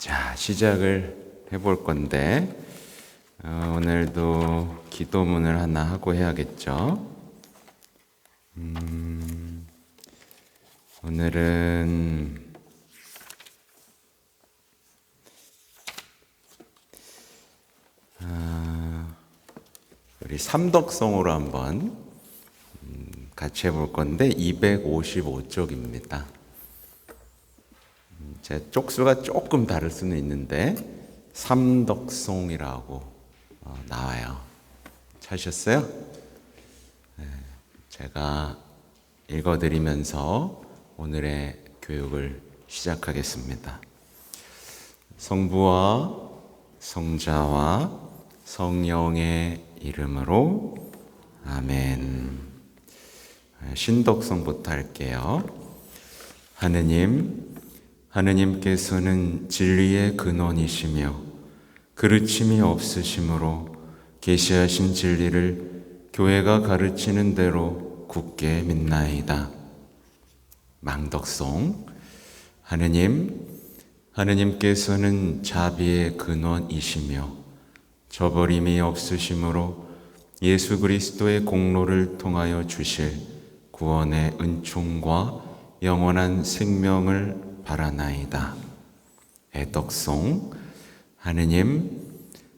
자, 시작을 해볼 건데 오늘도 기도문을 하나 하고 해야겠죠. 오늘은 우리 삼덕성으로 한번 같이 해볼 건데 255쪽입니다. 제 쪽수가 조금 다를 수는 있는데 삼덕송이라고 나와요. 찾으셨어요? 네, 제가 읽어드리면서 오늘의 교육을 시작하겠습니다. 성부와 성자와 성령의 이름으로 아멘. 신덕성부터 할게요. 하느님께서는 진리의 근원이시며 그르침이 없으심으로 계시하신 진리를 교회가 가르치는 대로 굳게 믿나이다. 망덕송. 하느님께서는 자비의 근원이시며 저버림이 없으심으로 예수 그리스도의 공로를 통하여 주실 구원의 은총과 영원한 생명을 바라나이다. 애덕송.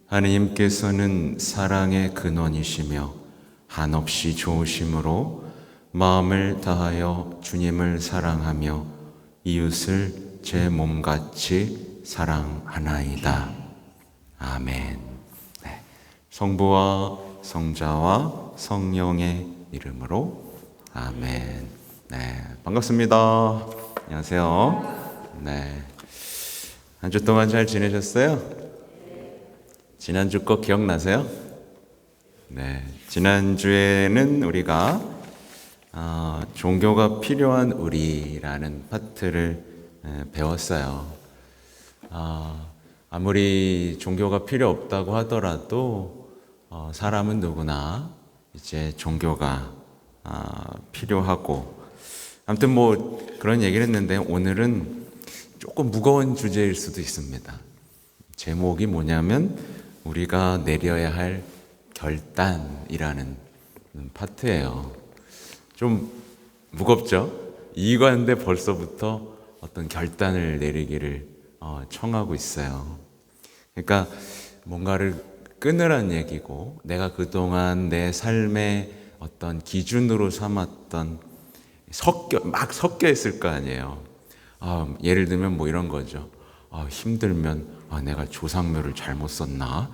하느님께서는 사랑의 근원이시며 한없이 좋으심으로 마음을 다하여 주님을 사랑하며 이웃을 제 몸같이 사랑하나이다. 아멘. 네. 성부와 성자와 성령의 이름으로 아멘. 네, 반갑습니다. 안녕하세요. 네, 한 주 동안 잘 지내셨어요? 지난주 거 기억나세요? 네, 지난주에는 우리가 종교가 필요한 우리라는 파트를 배웠어요. 아무리 종교가 필요 없다고 하더라도 사람은 누구나 이제 종교가 필요하고, 아무튼 뭐 그런 얘기를 했는데 오늘은 조금 무거운 주제일 수도 있습니다. 제목이 뭐냐면 우리가 내려야 할 결단이라는 파트예요. 좀 무겁죠? 이관데 벌써부터 어떤 결단을 내리기를 청하고 있어요. 그러니까 뭔가를 끊으란 얘기고, 내가 그동안 내 삶의 어떤 기준으로 삼았던 막 섞여 있을 거 아니에요. 예를 들면 뭐 이런 거죠. 힘들면 내가 조상묘를 잘못 썼나?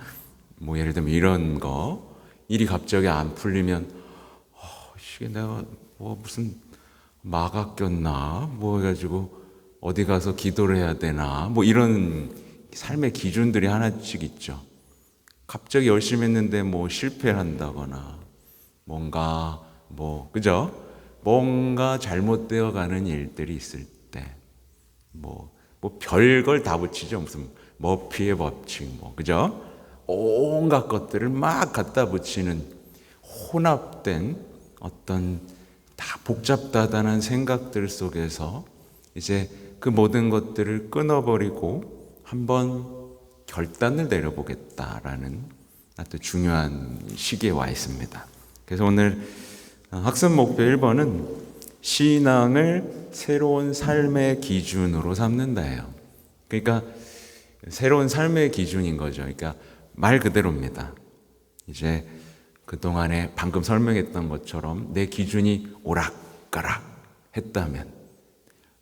뭐 예를 들면 이런 거. 일이 갑자기 안 풀리면 이게 내가 뭐 무슨 마가 꼈나? 뭐 해가지고 어디 가서 기도를 해야 되나? 뭐 이런 삶의 기준들이 하나씩 있죠. 갑자기 열심히 했는데 뭐 실패를 한다거나 뭔가 그죠? 뭔가 잘못되어 가는 일들이 있을 때 뭐 별걸 다 붙이죠. 무슨 머피의 법칙 그죠? 온갖 것들을 막 갖다 붙이는 혼합된 어떤 다 복잡다단한 생각들 속에서 이제 그 모든 것들을 끊어버리고 한번 결단을 내려보겠다라는 아주 중요한 시기에 와 있습니다. 그래서 오늘 학습 목표 1번은 신앙을 새로운 삶의 기준으로 삼는다예요. 그러니까 새로운 삶의 기준인 거죠. 그러니까 말 그대로입니다. 이제 그동안에 방금 설명했던 것처럼 내 기준이 오락가락 했다면,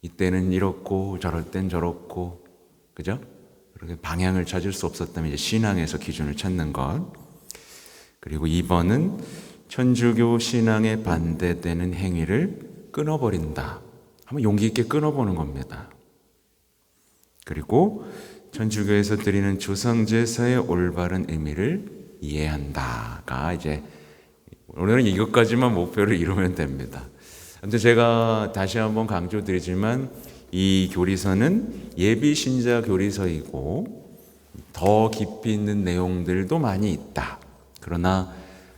이때는 이렇고 저럴 땐 저렇고, 그죠? 그렇게 방향을 찾을 수 없었다면 이제 신앙에서 기준을 찾는 것. 그리고 2번은 천주교 신앙에 반대되는 행위를 끊어버린다. 한번 용기 있게 끊어보는 겁니다. 그리고 천주교에서 드리는 조상제사의 올바른 의미를 이해한다가 이제 오늘은 이것까지만 목표를 이루면 됩니다. 근데 제가 다시 한번 강조드리지만 이 교리서는 예비신자 교리서이고 더 깊이 있는 내용들도 많이 있다. 그러나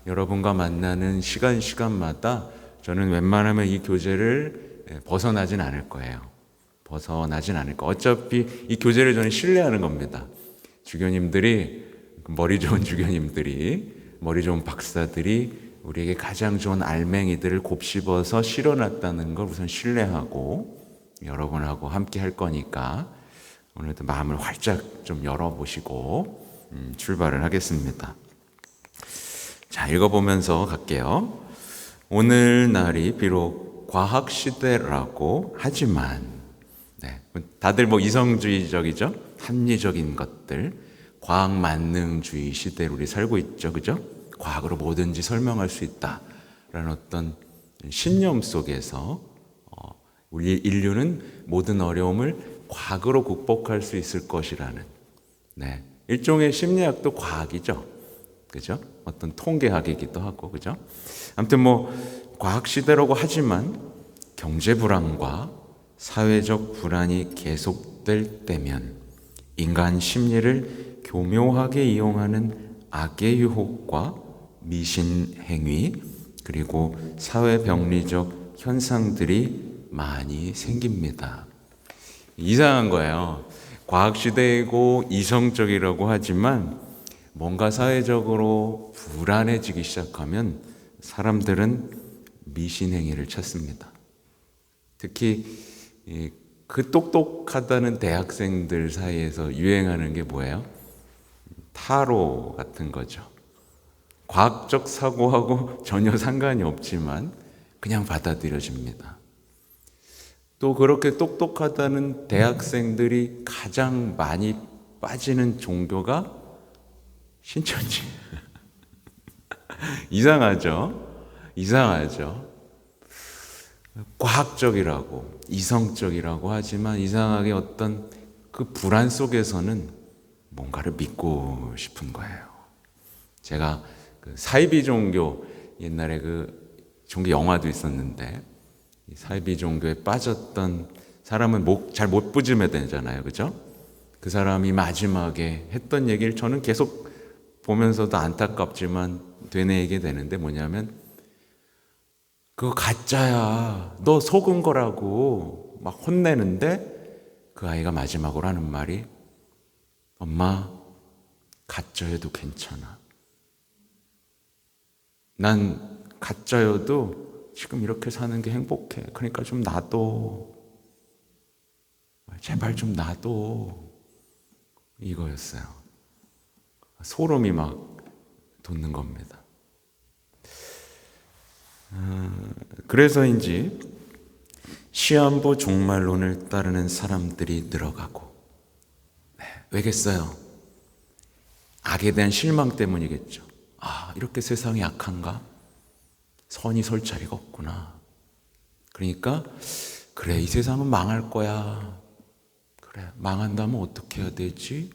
여러분과 만나는 시간마다 저는 웬만하면 이 교재를 벗어나진 않을 거예요. 벗어나진 않을 거. 어차피 이 교제를 저는 신뢰하는 겁니다. 주교님들이, 머리 좋은 주교님들이, 머리 좋은 박사들이 우리에게 가장 좋은 알맹이들을 곱씹어서 실어놨다는 걸 우선 신뢰하고 여러분하고 함께 할 거니까 오늘도 마음을 활짝 좀 열어보시고 출발을 하겠습니다. 자, 읽어보면서 갈게요. 오늘날이 비록 과학시대라고 하지만, 다들 뭐 이성주의적이죠? 합리적인 것들, 과학만능주의 시대에 우리 살고 있죠, 그죠? 과학으로 뭐든지 설명할 수 있다라는 어떤 신념 속에서 우리 인류는 모든 어려움을 과학으로 극복할 수 있을 것이라는, 일종의 심리학도 과학이죠, 그죠? 어떤 통계학이기도 하고, 그죠? 아무튼 뭐 과학 시대라고 하지만 경제 불안과 사회적 불안이 계속될 때면 인간 심리를 교묘하게 이용하는 악의 유혹과 미신 행위, 그리고 사회 병리적 현상들이 많이 생깁니다. 이상한 거예요. 과학 시대이고 이성적이라고 하지만 뭔가 사회적으로 불안해지기 시작하면 사람들은 미신 행위를 찾습니다. 특히 그 똑똑하다는 대학생들 사이에서 유행하는 게 뭐예요? 타로 같은 거죠. 과학적 사고하고 전혀 상관이 없지만 그냥 받아들여집니다. 또 그렇게 똑똑하다는 대학생들이 가장 많이 빠지는 종교가 신천지. 이상하죠? 이상하죠? 과학적이라고, 이성적이라고 하지만 이상하게 어떤 그 불안 속에서는 뭔가를 믿고 싶은 거예요. 제가 그 사이비 종교, 옛날에 그 종교 영화도 있었는데, 이 사이비 종교에 빠졌던 사람은 잘 못 부지면 되잖아요, 그죠? 그 사람이 마지막에 했던 얘기를 저는 계속 보면서도 안타깝지만 되뇌이게 되는데, 뭐냐면 그거 가짜야, 너 속은 거라고 막 혼내는데 그 아이가 마지막으로 하는 말이, 엄마, 가짜여도 괜찮아. 난 가짜여도 지금 이렇게 사는 게 행복해. 그러니까 좀 놔둬. 제발 좀 놔둬. 이거였어요. 소름이 막 돋는 겁니다. 그래서인지 시한부 종말론을 따르는 사람들이 늘어가고, 왜겠어요? 악에 대한 실망 때문이겠죠. 아, 이렇게 세상이 악한가? 선이 설 자리가 없구나. 그러니까 그래, 이 세상은 망할 거야. 그래, 망한다면 어떻게 해야 되지?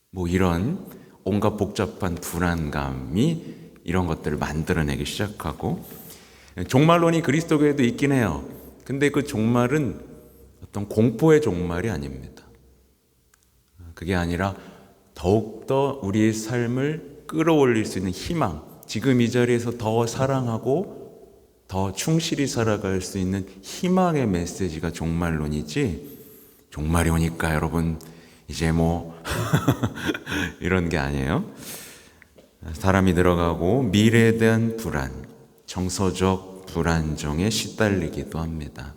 뭐 이런 온갖 복잡한 불안감이 이런 것들을 만들어내기 시작하고, 종말론이 그리스도교에도 있긴 해요. 근데 그 종말은 어떤 공포의 종말이 아닙니다. 그게 아니라 더욱더 우리의 삶을 끌어올릴 수 있는 희망, 지금 이 자리에서 더 사랑하고 더 충실히 살아갈 수 있는 희망의 메시지가 종말론이지, 종말이 오니까 여러분 이제 뭐 이런 게 아니에요. 사람이 들어가고 미래에 대한 불안, 정서적 불안정에 시달리기도 합니다.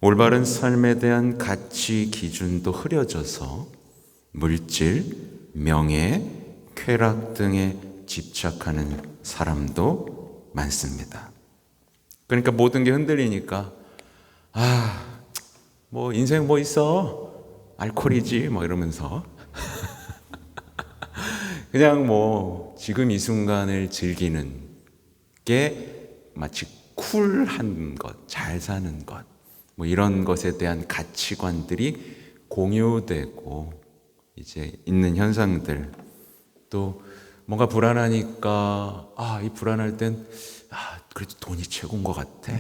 올바른 삶에 대한 가치 기준도 흐려져서 물질, 명예, 쾌락 등에 집착하는 사람도 많습니다. 그러니까 모든 게 흔들리니까, 뭐 인생 뭐 있어? 알코올이지 뭐 이러면서 그냥 뭐 지금 이 순간을 즐기는 게 마치 쿨한 것, 잘 사는 것, 뭐 이런 것에 대한 가치관들이 공유되고 이제 있는 현상들. 또 뭔가 불안하니까, 이 불안할 땐 그래도 돈이 최고인 것 같아,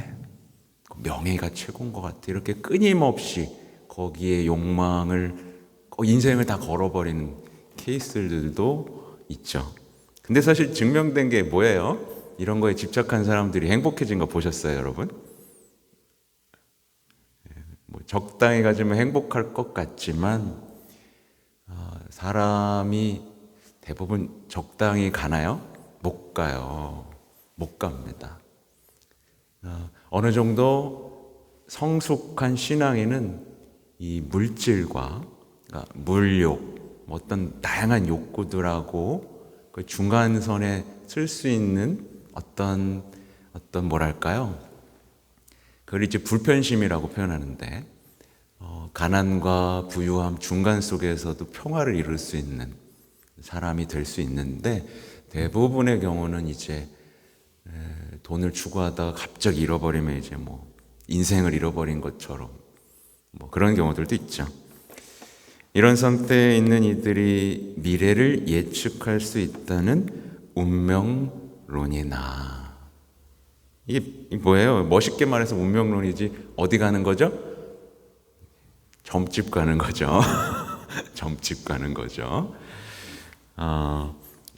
명예가 최고인 것 같아, 이렇게 끊임없이 거기에 욕망을, 인생을 다 걸어버리는 케이스들도 있죠. 근데 사실 증명된 게 뭐예요? 이런 거에 집착한 사람들이 행복해진 거 보셨어요, 여러분? 뭐 적당히 가지면 행복할 것 같지만 사람이 대부분 적당히 가나요? 못 가요. 못 갑니다. 어느 정도 성숙한 신앙인은 이 물질과 그러니까 물욕, 어떤 다양한 욕구들하고 그 중간선에 쓸 수 있는 어떤 뭐랄까요? 그걸 이제 불편심이라고 표현하는데 가난과 부유함 중간 속에서도 평화를 이룰 수 있는 사람이 될 수 있는데 대부분의 경우는 이제 돈을 추구하다가 갑자기 잃어버리면 이제 뭐 인생을 잃어버린 것처럼 뭐 그런 경우들도 있죠. 이런 상태에 있는 이들이 미래를 예측할 수 있다는 운명론이나 이게 뭐예요? 멋있게 말해서 운명론이지 어디 가는 거죠? 점집 가는 거죠. 점집 가는 거죠.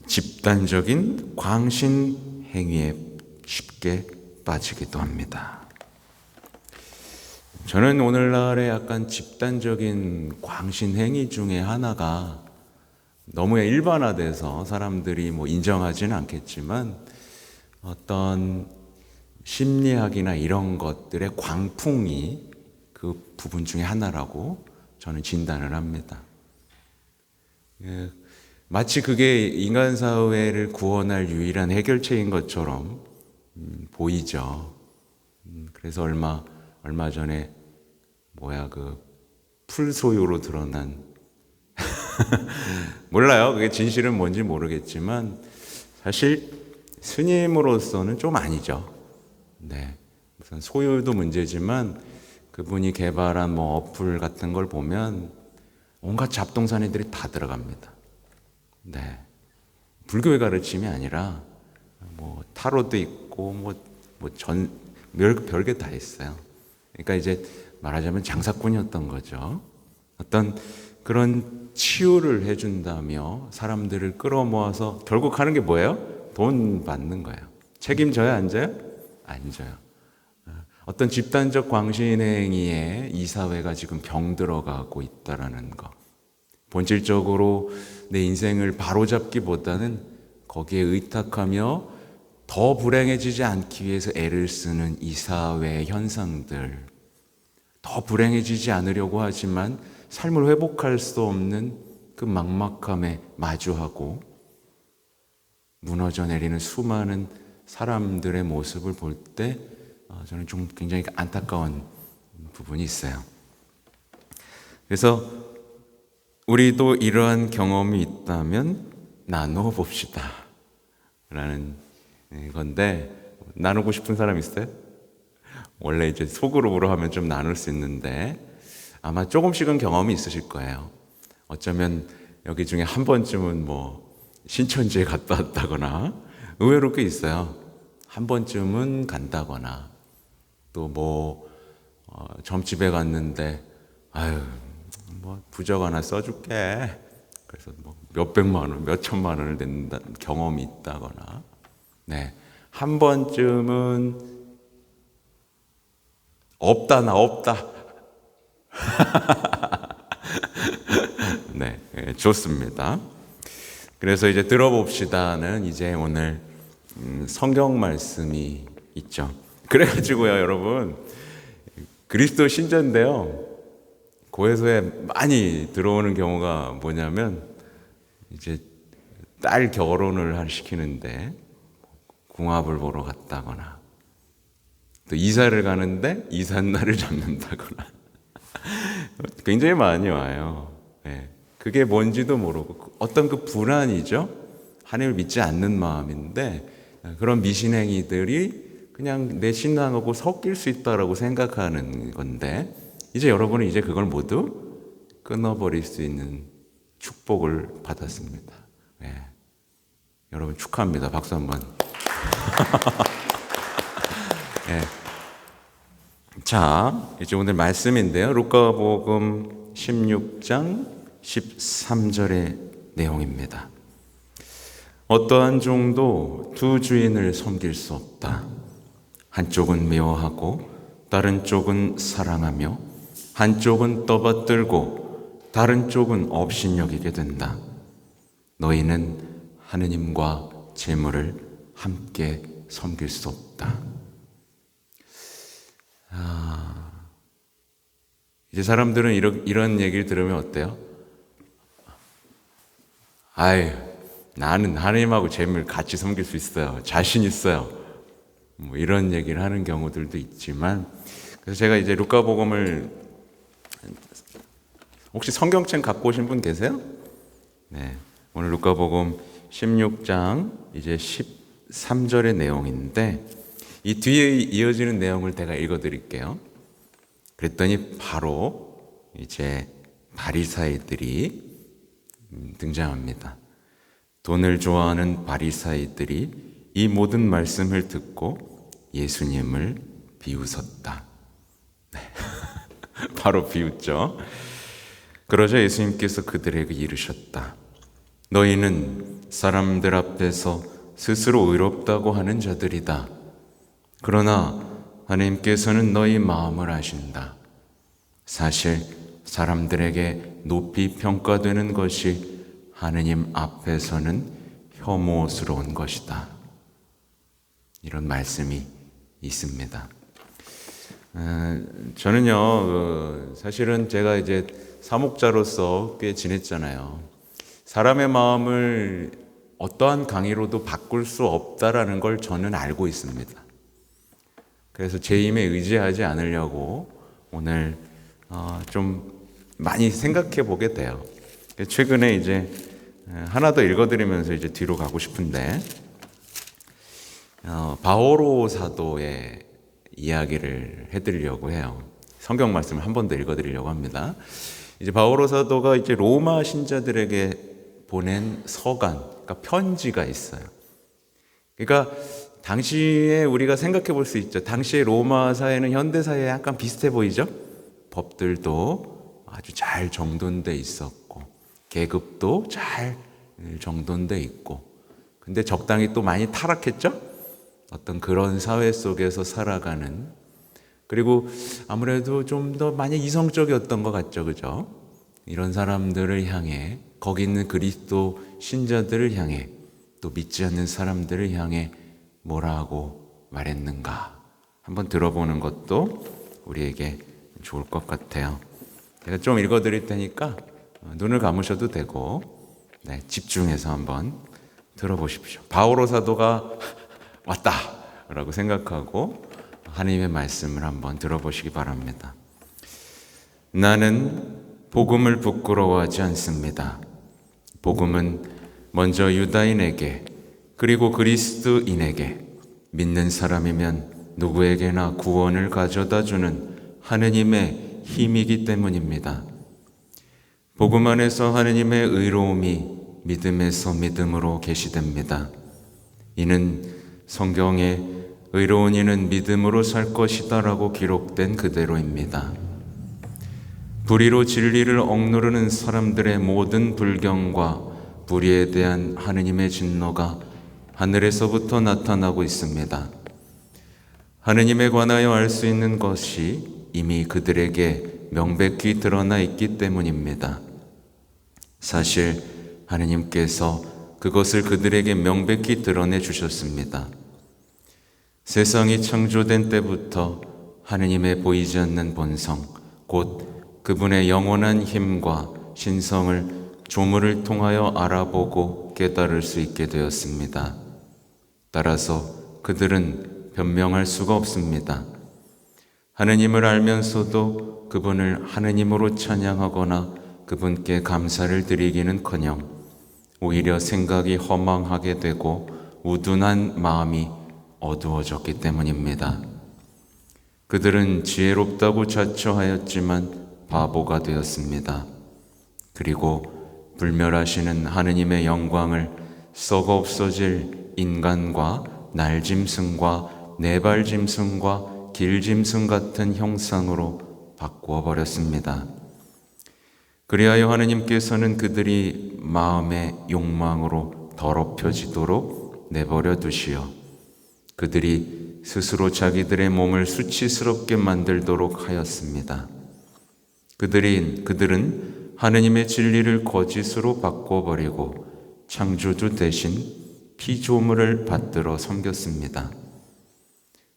집단적인 광신 행위에 쉽게 빠지기도 합니다. 저는 오늘날의 약간 집단적인 광신 행위 중에 하나가 너무 일반화돼서 사람들이 뭐 인정하지는 않겠지만 어떤 심리학이나 이런 것들의 광풍이 그 부분 중에 하나라고 저는 진단을 합니다. 마치 그게 인간 사회를 구원할 유일한 해결책인 것처럼 보이죠. 그래서 얼마 전에 그 풀소유로 드러난 몰라요. 그게 진실은 뭔지 모르겠지만 사실 스님으로서는 좀 아니죠. 네, 우선 소유도 문제지만 그분이 개발한 뭐 어플 같은 걸 보면 온갖 잡동사니들이 다 들어갑니다. 네, 불교의 가르침이 아니라 뭐 타로도 있고 별게 다 있어요. 그러니까 이제 말하자면 장사꾼이었던 거죠. 어떤 그런 치유를 해준다며 사람들을 끌어모아서 결국 하는 게 뭐예요? 돈 받는 거예요. 책임져요? 안 져요? 안 져요. 어떤 집단적 광신행위에 이 사회가 지금 병들어가고 있다라는 거. 본질적으로 내 인생을 바로잡기보다는 거기에 의탁하며 더 불행해지지 않기 위해서 애를 쓰는 이 사회의 현상들, 더 불행해지지 않으려고 하지만 삶을 회복할 수 없는 그 막막함에 마주하고 무너져 내리는 수많은 사람들의 모습을 볼 때 저는 좀 굉장히 안타까운 부분이 있어요. 그래서 우리도 이러한 경험이 있다면 나누어 봅시다 라는 건데, 나누고 싶은 사람 있어요? 원래 이제 소그룹으로 하면 좀 나눌 수 있는데 아마 조금씩은 경험이 있으실 거예요. 어쩌면 여기 중에 한 번쯤은 뭐 신천지에 갔다 왔다거나, 의외로 꽤 있어요. 한 번쯤은 간다거나, 또 뭐 점집에 갔는데 뭐 부적 하나 써줄게, 그래서 뭐 몇백만 원, 몇천만 원을 낸 경험이 있다거나, 네, 한 번쯤은 없다, 나 없다. 네, 좋습니다. 그래서 이제 들어봅시다는 이제 오늘 성경 말씀이 있죠. 그래가지고요, 여러분, 그리스도 신자인데요, 고해소에 많이 들어오는 경우가 뭐냐면 이제 딸 결혼을 시키는데 궁합을 보러 갔다거나, 또 이사를 가는데 이삿날을 잡는다거나 굉장히 많이 와요. 네. 그게 뭔지도 모르고 어떤 그 불안이죠. 하나님을 믿지 않는 마음인데 그런 미신행위들이 그냥 내 신앙하고 섞일 수 있다라고 생각하는 건데, 이제 여러분은 이제 그걸 모두 끊어버릴 수 있는 축복을 받았습니다. 네. 여러분 축하합니다. 박수 한번. 네. 자, 이제 오늘 말씀인데요. 루카복음 16장 13절의 내용입니다. 어떠한 종도 두 주인을 섬길 수 없다. 한쪽은 미워하고 다른 쪽은 사랑하며 한쪽은 떠받들고 다른 쪽은 업신여기게 된다. 너희는 하느님과 재물을 함께 섬길 수 없다. 이제 사람들은 이런 얘기를 들으면 어때요? 아유, 나는 하느님하고 재물을 같이 섬길 수 있어요. 자신 있어요. 뭐 이런 얘기를 하는 경우들도 있지만, 그래서 제가 이제 루카복음을, 혹시 성경책 갖고 오신 분 계세요? 네. 오늘 루카복음 16장 이제 13절의 내용인데, 이 뒤에 이어지는 내용을 제가 읽어드릴게요. 그랬더니 바로 이제 바리사이들이 등장합니다. 돈을 좋아하는 바리사이들이 이 모든 말씀을 듣고 예수님을 비웃었다. 네. 바로 비웃죠. 그러자 예수님께서 그들에게 이르셨다. 너희는 사람들 앞에서 스스로 의롭다고 하는 자들이다. 그러나 하나님께서는 너희 마음을 아신다. 사실 사람들에게 높이 평가되는 것이 하느님 앞에서는 혐오스러운 것이다. 이런 말씀이 있습니다. 저는요, 사실은 제가 이제 사목자로서 꽤 지냈잖아요. 사람의 마음을 어떠한 강의로도 바꿀 수 없다라는 걸 저는 알고 있습니다. 그래서 제 힘에 의지하지 않으려고 오늘 좀 많이 생각해 보게 돼요. 최근에 이제 하나 더 읽어드리면서 이제 뒤로 가고 싶은데, 바오로 사도의 이야기를 해드리려고 해요. 성경 말씀을 한 번 더 읽어드리려고 합니다. 이제 바오로 사도가 이제 로마 신자들에게 보낸 서간, 그러니까 편지가 있어요. 그러니까 당시에 우리가 생각해 볼 수 있죠. 당시에 로마 사회는 현대 사회에 약간 비슷해 보이죠? 법들도 아주 잘 정돈돼 있었고, 계급도 잘 정돈돼 있고, 근데 적당히 또 많이 타락했죠? 어떤 그런 사회 속에서 살아가는, 그리고 아무래도 좀 더 많이 이성적이었던 것 같죠, 그죠? 이런 사람들을 향해, 거기 있는 그리스도 신자들을 향해, 또 믿지 않는 사람들을 향해 뭐라고 말했는가 한번 들어보는 것도 우리에게 좋을 것 같아요. 제가 좀 읽어드릴 테니까 눈을 감으셔도 되고, 네, 집중해서 한번 들어보십시오. 바오로 사도가 왔다 라고 생각하고 하나님의 말씀을 한번 들어보시기 바랍니다. 나는 복음을 부끄러워하지 않습니다. 복음은 먼저 유다인에게 그리고 그리스도인에게 믿는 사람이면 누구에게나 구원을 가져다 주는 하느님의 힘이기 때문입니다. 복음 안에서 하느님의 의로움이 믿음에서 믿음으로 계시됩니다. 이는 성경에 의로운 이는 믿음으로 살 것이다 라고 기록된 그대로입니다. 불의로 진리를 억누르는 사람들의 모든 불경과 불의에 대한 하느님의 진노가 하늘에서부터 나타나고 있습니다. 하느님에 관하여 알 수 있는 것이 이미 그들에게 명백히 드러나 있기 때문입니다. 사실 하느님께서 그것을 그들에게 명백히 드러내 주셨습니다. 세상이 창조된 때부터 하느님의 보이지 않는 본성, 곧 그분의 영원한 힘과 신성을 조물을 통하여 알아보고 깨달을 수 있게 되었습니다. 따라서 그들은 변명할 수가 없습니다. 하느님을 알면서도 그분을 하느님으로 찬양하거나 그분께 감사를 드리기는커녕 오히려 생각이 허망하게 되고 우둔한 마음이 어두워졌기 때문입니다. 그들은 지혜롭다고 자처하였지만 바보가 되었습니다. 그리고 불멸하시는 하느님의 영광을 썩어 없어질 인간과 날짐승과 네발짐승과 길짐승 같은 형상으로 바꾸어 버렸습니다. 그리하여 하느님께서는 그들이 마음의 욕망으로 더럽혀지도록 내버려 두시어 그들이 스스로 자기들의 몸을 수치스럽게 만들도록 하였습니다. 그들은 하느님의 진리를 거짓으로 바꿔버리고 창조주 대신 피조물을 받들어 섬겼습니다.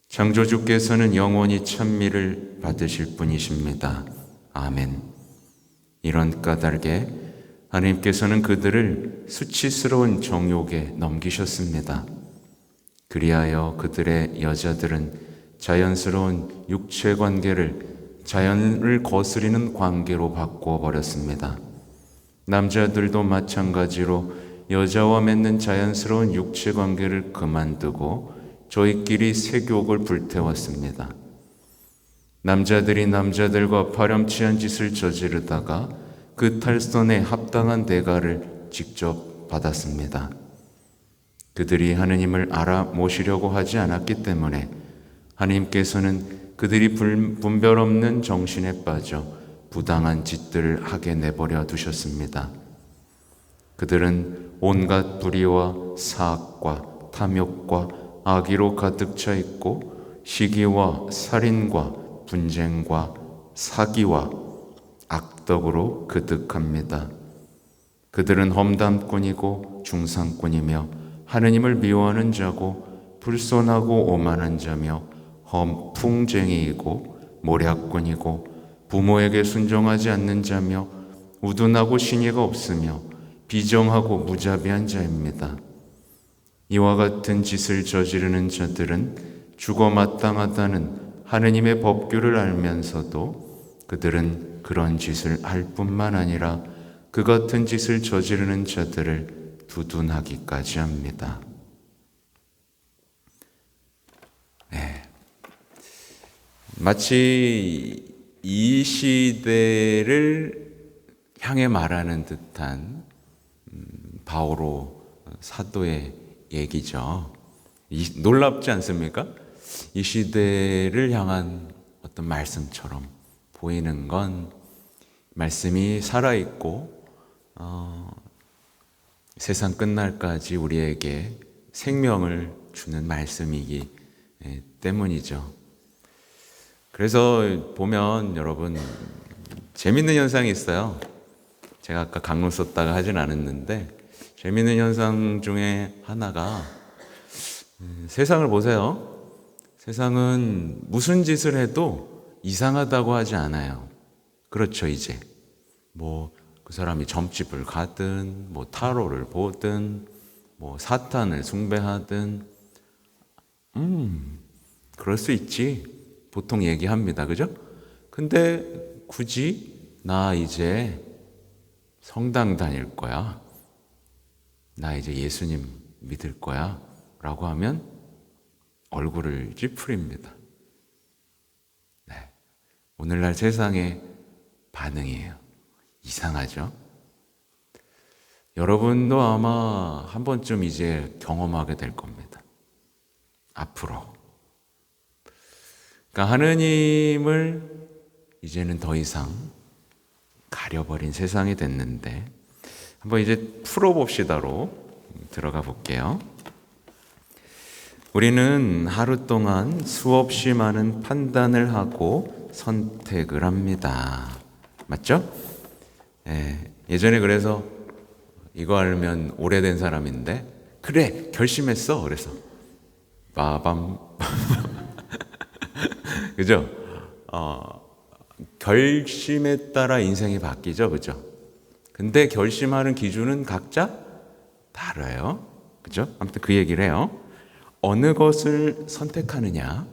창조주께서는 영원히 찬미를 받으실 분이십니다. 아멘. 이런 까닭에 하나님께서는 그들을 수치스러운 정욕에 넘기셨습니다. 그리하여 그들의 여자들은 자연스러운 육체 관계를 자연을 거스리는 관계로 바꿔버렸습니다. 남자들도 마찬가지로 여자와 맺는 자연스러운 육체 관계를 그만두고 저희끼리 세교욕을 불태웠습니다. 남자들이 남자들과 파렴치한 짓을 저지르다가 그 탈선에 합당한 대가를 직접 받았습니다. 그들이 하느님을 알아 모시려고 하지 않았기 때문에 하나님께서는 그들이 분별 없는 정신에 빠져 부당한 짓들을 하게 내버려 두셨습니다. 그들은 온갖 불의와 사악과 탐욕과 악의로 가득 차 있고 시기와 살인과 분쟁과 사기와 악덕으로 그득합니다. 그들은 험담꾼이고 중상꾼이며 하느님을 미워하는 자고 불손하고 오만한 자며 험풍쟁이이고 모략꾼이고 부모에게 순종하지 않는 자며 우둔하고 신의가 없으며 비정하고 무자비한 자입니다. 이와 같은 짓을 저지르는 자들은 죽어 마땅하다는 하느님의 법규를 알면서도 그들은 그런 짓을 할 뿐만 아니라 그 같은 짓을 저지르는 자들을 두둔하기까지 합니다. 네. 마치 이 시대를 향해 말하는 듯한 바오로 사도의 얘기죠. 놀랍지 않습니까? 이 시대를 향한 어떤 말씀처럼 보이는 건 말씀이 살아있고 세상 끝날까지 우리에게 생명을 주는 말씀이기 때문이죠. 그래서 보면 여러분 재밌는 현상이 있어요. 제가 아까 강론 썼다가 하진 않았는데 재밌는 현상 중에 하나가 세상을 보세요. 세상은 무슨 짓을 해도 이상하다고 하지 않아요. 그렇죠, 이제. 그 사람이 점집을 가든, 타로를 보든, 사탄을 숭배하든, 그럴 수 있지. 보통 얘기합니다. 그죠? 근데 굳이 나 이제 성당 다닐 거야. 나 이제 예수님 믿을 거야. 라고 하면 얼굴을 찌푸립니다. 네. 오늘날 세상의 반응이에요. 이상하죠? 여러분도 아마 한 번쯤 이제 경험하게 될 겁니다. 앞으로. 그러니까 하느님을 이제는 더 이상 가려버린 세상이 됐는데 한번 이제 풀어봅시다로 들어가 볼게요. 우리는 하루 동안 수없이 많은 판단을 하고 선택을 합니다. 맞죠? 예전에 그래서 이거 알면 오래된 사람인데 그래 결심했어. 그래서 빠밤 그죠? 결심에 따라 인생이 바뀌죠, 그죠? 근데 결심하는 기준은 각자 달라요, 그죠? 아무튼 그 얘기를 해요. 어느 것을 선택하느냐,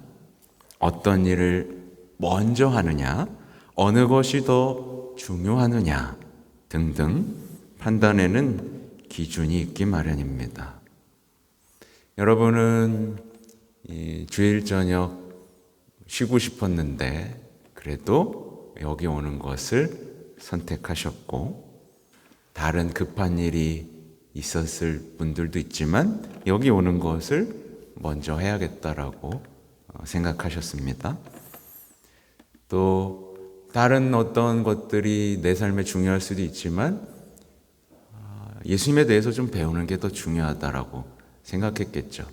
어떤 일을 먼저 하느냐, 어느 것이 더 중요하느냐 등등 판단에는 기준이 있기 마련입니다. 여러분은 주일 저녁 쉬고 싶었는데 그래도 여기 오는 것을 선택하셨고 다른 급한 일이 있었을 분들도 있지만 여기 오는 것을 먼저 해야겠다라고 생각하셨습니다. 또 다른 어떤 것들이 내 삶에 중요할 수도 있지만 예수님에 대해서 좀 배우는 게 더 중요하다라고 생각했겠죠.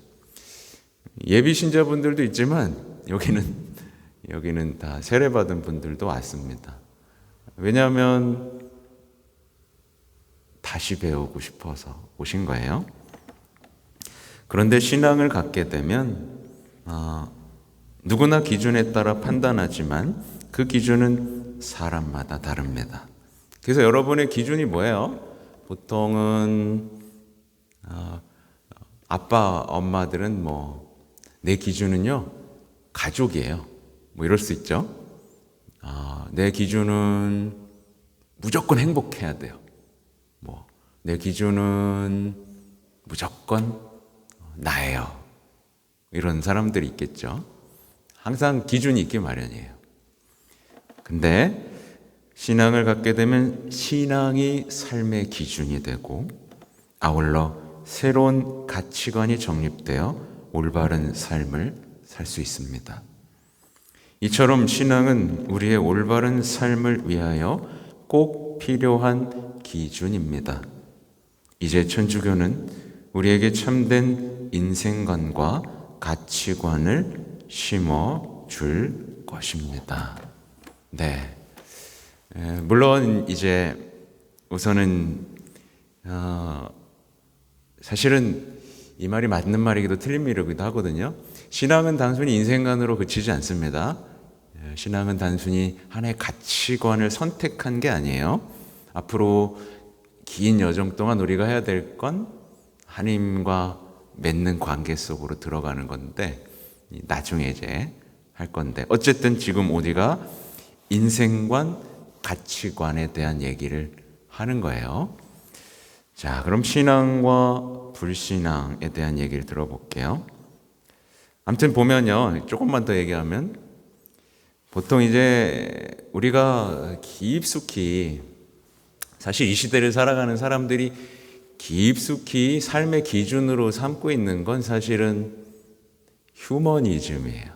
예비 신자분들도 있지만 여기는 다 세례받은 분들도 왔습니다. 왜냐하면 다시 배우고 싶어서 오신 거예요. 그런데 신앙을 갖게 되면 누구나 기준에 따라 판단하지만 그 기준은 사람마다 다릅니다. 그래서 여러분의 기준이 뭐예요? 보통은 아빠, 엄마들은 내 기준은요 가족이에요. 이럴 수 있죠. 내 기준은 무조건 행복해야 돼요. 내 기준은 무조건 나예요. 이런 사람들이 있겠죠. 항상 기준이 있기 마련이에요. 근데 신앙을 갖게 되면 신앙이 삶의 기준이 되고 아울러 새로운 가치관이 정립되어 올바른 삶을 살 수 있습니다. 이처럼 신앙은 우리의 올바른 삶을 위하여 꼭 필요한 기준입니다. 이제 천주교는 우리에게 참된 인생관과 가치관을 심어줄 것입니다. 네. 물론 이제 우선은 사실은 이 말이 맞는 말이기도 틀린 말이기도 하거든요. 신앙은 단순히 인생관으로 그치지 않습니다. 신앙은 단순히 하나의 가치관을 선택한 게 아니에요. 앞으로 긴 여정 동안 우리가 해야 될 건 하나님과 맺는 관계 속으로 들어가는 건데 나중에 이제 할 건데 어쨌든 지금 우리가 인생관, 가치관에 대한 얘기를 하는 거예요. 자, 그럼 신앙과 불신앙에 대한 얘기를 들어볼게요. 아무튼 보면요, 조금만 더 얘기하면 보통 이제 우리가 깊숙이 사실 이 시대를 살아가는 사람들이 깊숙이 삶의 기준으로 삼고 있는 건 사실은 휴머니즘이에요.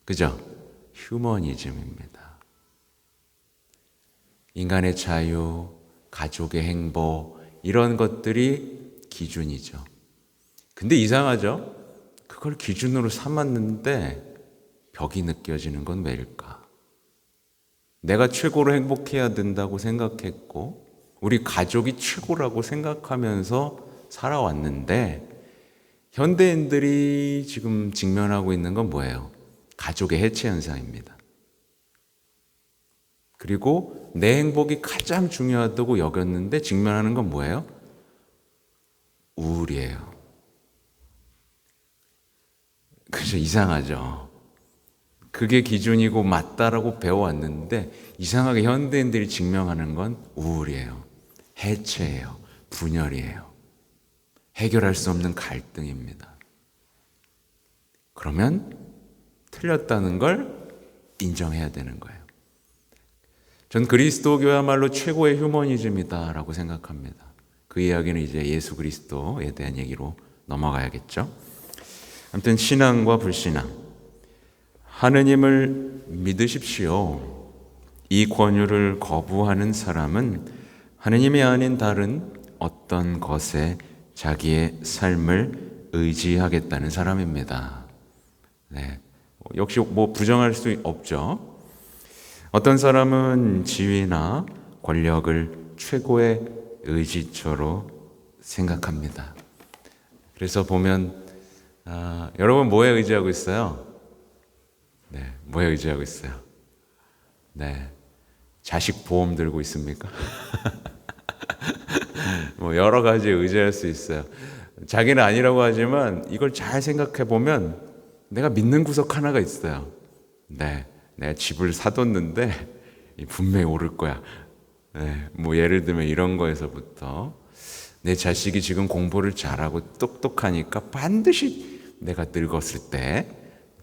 그죠? 휴머니즘입니다. 인간의 자유, 가족의 행복 이런 것들이 기준이죠. 근데 이상하죠? 그걸 기준으로 삼았는데 벽이 느껴지는 건 왜일까? 내가 최고로 행복해야 된다고 생각했고 우리 가족이 최고라고 생각하면서 살아왔는데 현대인들이 지금 직면하고 있는 건 뭐예요? 가족의 해체 현상입니다. 그리고 내 행복이 가장 중요하다고 여겼는데 직면하는 건 뭐예요? 우울이에요. 그죠? 이상하죠? 그게 기준이고 맞다라고 배워왔는데 이상하게 현대인들이 직면하는 건 우울이에요. 해체예요. 분열이에요. 해결할 수 없는 갈등입니다. 그러면 틀렸다는 걸 인정해야 되는 거예요. 전 그리스도교야말로 최고의 휴머니즘이다라고 생각합니다. 그 이야기는 이제 예수 그리스도에 대한 얘기로 넘어가야겠죠. 아무튼 신앙과 불신앙, 하느님을 믿으십시오. 이 권유를 거부하는 사람은 하느님이 아닌 다른 어떤 것에 자기의 삶을 의지하겠다는 사람입니다. 네. 역시 부정할 수 없죠. 어떤 사람은 지위나 권력을 최고의 의지처로 생각합니다. 그래서 보면 여러분 뭐에 의지하고 있어요? 네, 뭐에 의지하고 있어요? 네, 자식 보험 들고 있습니까? 여러 가지 의지할 수 있어요. 자기는 아니라고 하지만 이걸 잘 생각해 보면 내가 믿는 구석 하나가 있어요. 네, 내가 집을 사뒀는데 분명히 오를 거야. 네, 예를 들면 이런 거에서부터 내 자식이 지금 공부를 잘하고 똑똑하니까 반드시 내가 늙었을 때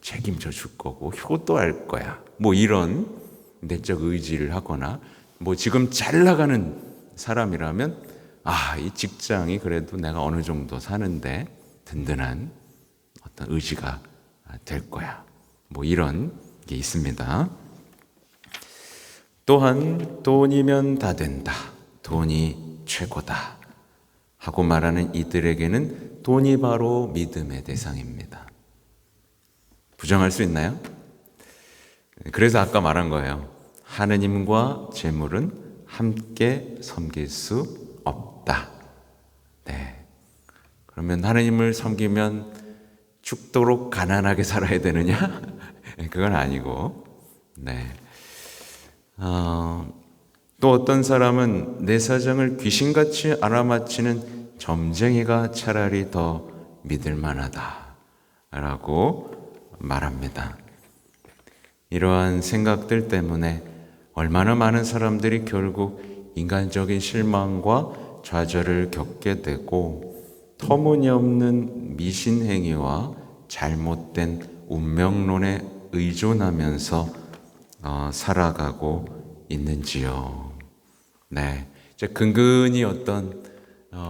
책임져 줄 거고 효도할 거야. 이런 내적 의지를 하거나 지금 잘 나가는 사람이라면 이 직장이 그래도 내가 어느 정도 사는데 든든한 어떤 의지가 될 거야. 이런 게 있습니다. 또한 돈이면 다 된다. 돈이 최고다. 하고 말하는 이들에게는 돈이 바로 믿음의 대상입니다. 부정할 수 있나요? 그래서 아까 말한 거예요. 하느님과 재물은 함께 섬길 수 없다. 네. 그러면 하느님을 섬기면 죽도록 가난하게 살아야 되느냐? 그건 아니고, 네. 또 어떤 사람은 내 사정을 귀신같이 알아맞히는 점쟁이가 차라리 더 믿을 만하다 라고 말합니다. 이러한 생각들 때문에 얼마나 많은 사람들이 결국 인간적인 실망과 좌절을 겪게 되고 터무니없는 미신행위와 잘못된 운명론에 의존하면서 살아가고 있는지요. 네, 이제 근근히 어떤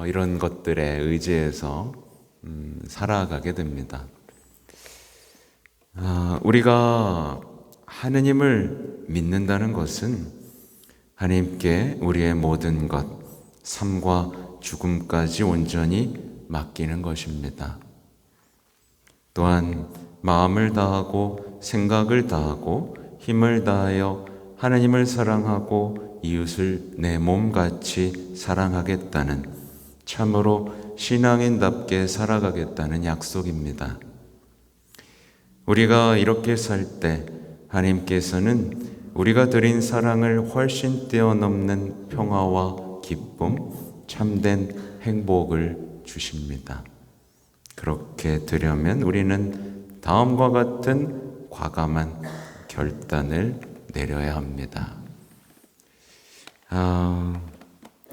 이런 것들에 의지해서 살아가게 됩니다. 우리가 하느님을 믿는다는 것은 하나님께 우리의 모든 것, 삶과 죽음까지 온전히 맡기는 것입니다. 또한 마음을 다하고 생각을 다하고 힘을 다하여 하나님을 사랑하고 이웃을 내 몸같이 사랑하겠다는 참으로 신앙인답게 살아가겠다는 약속입니다. 우리가 이렇게 살 때 하나님께서는 우리가 드린 사랑을 훨씬 뛰어넘는 평화와 기쁨, 참된 행복을 주십니다. 그렇게 되려면 우리는 다음과 같은 과감한 결단을 내려야 합니다.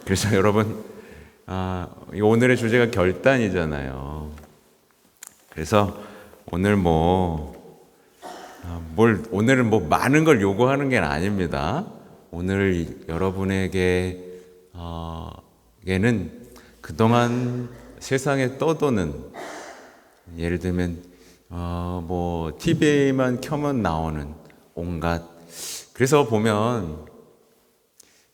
그래서 여러분, 오늘의 주제가 결단이잖아요. 그래서 오늘 오늘은 많은 걸 요구하는 게 아닙니다. 오늘 여러분에게는 그동안 세상에 떠도는, 예를 들면 TV만 켜면 나오는 온갖, 그래서 보면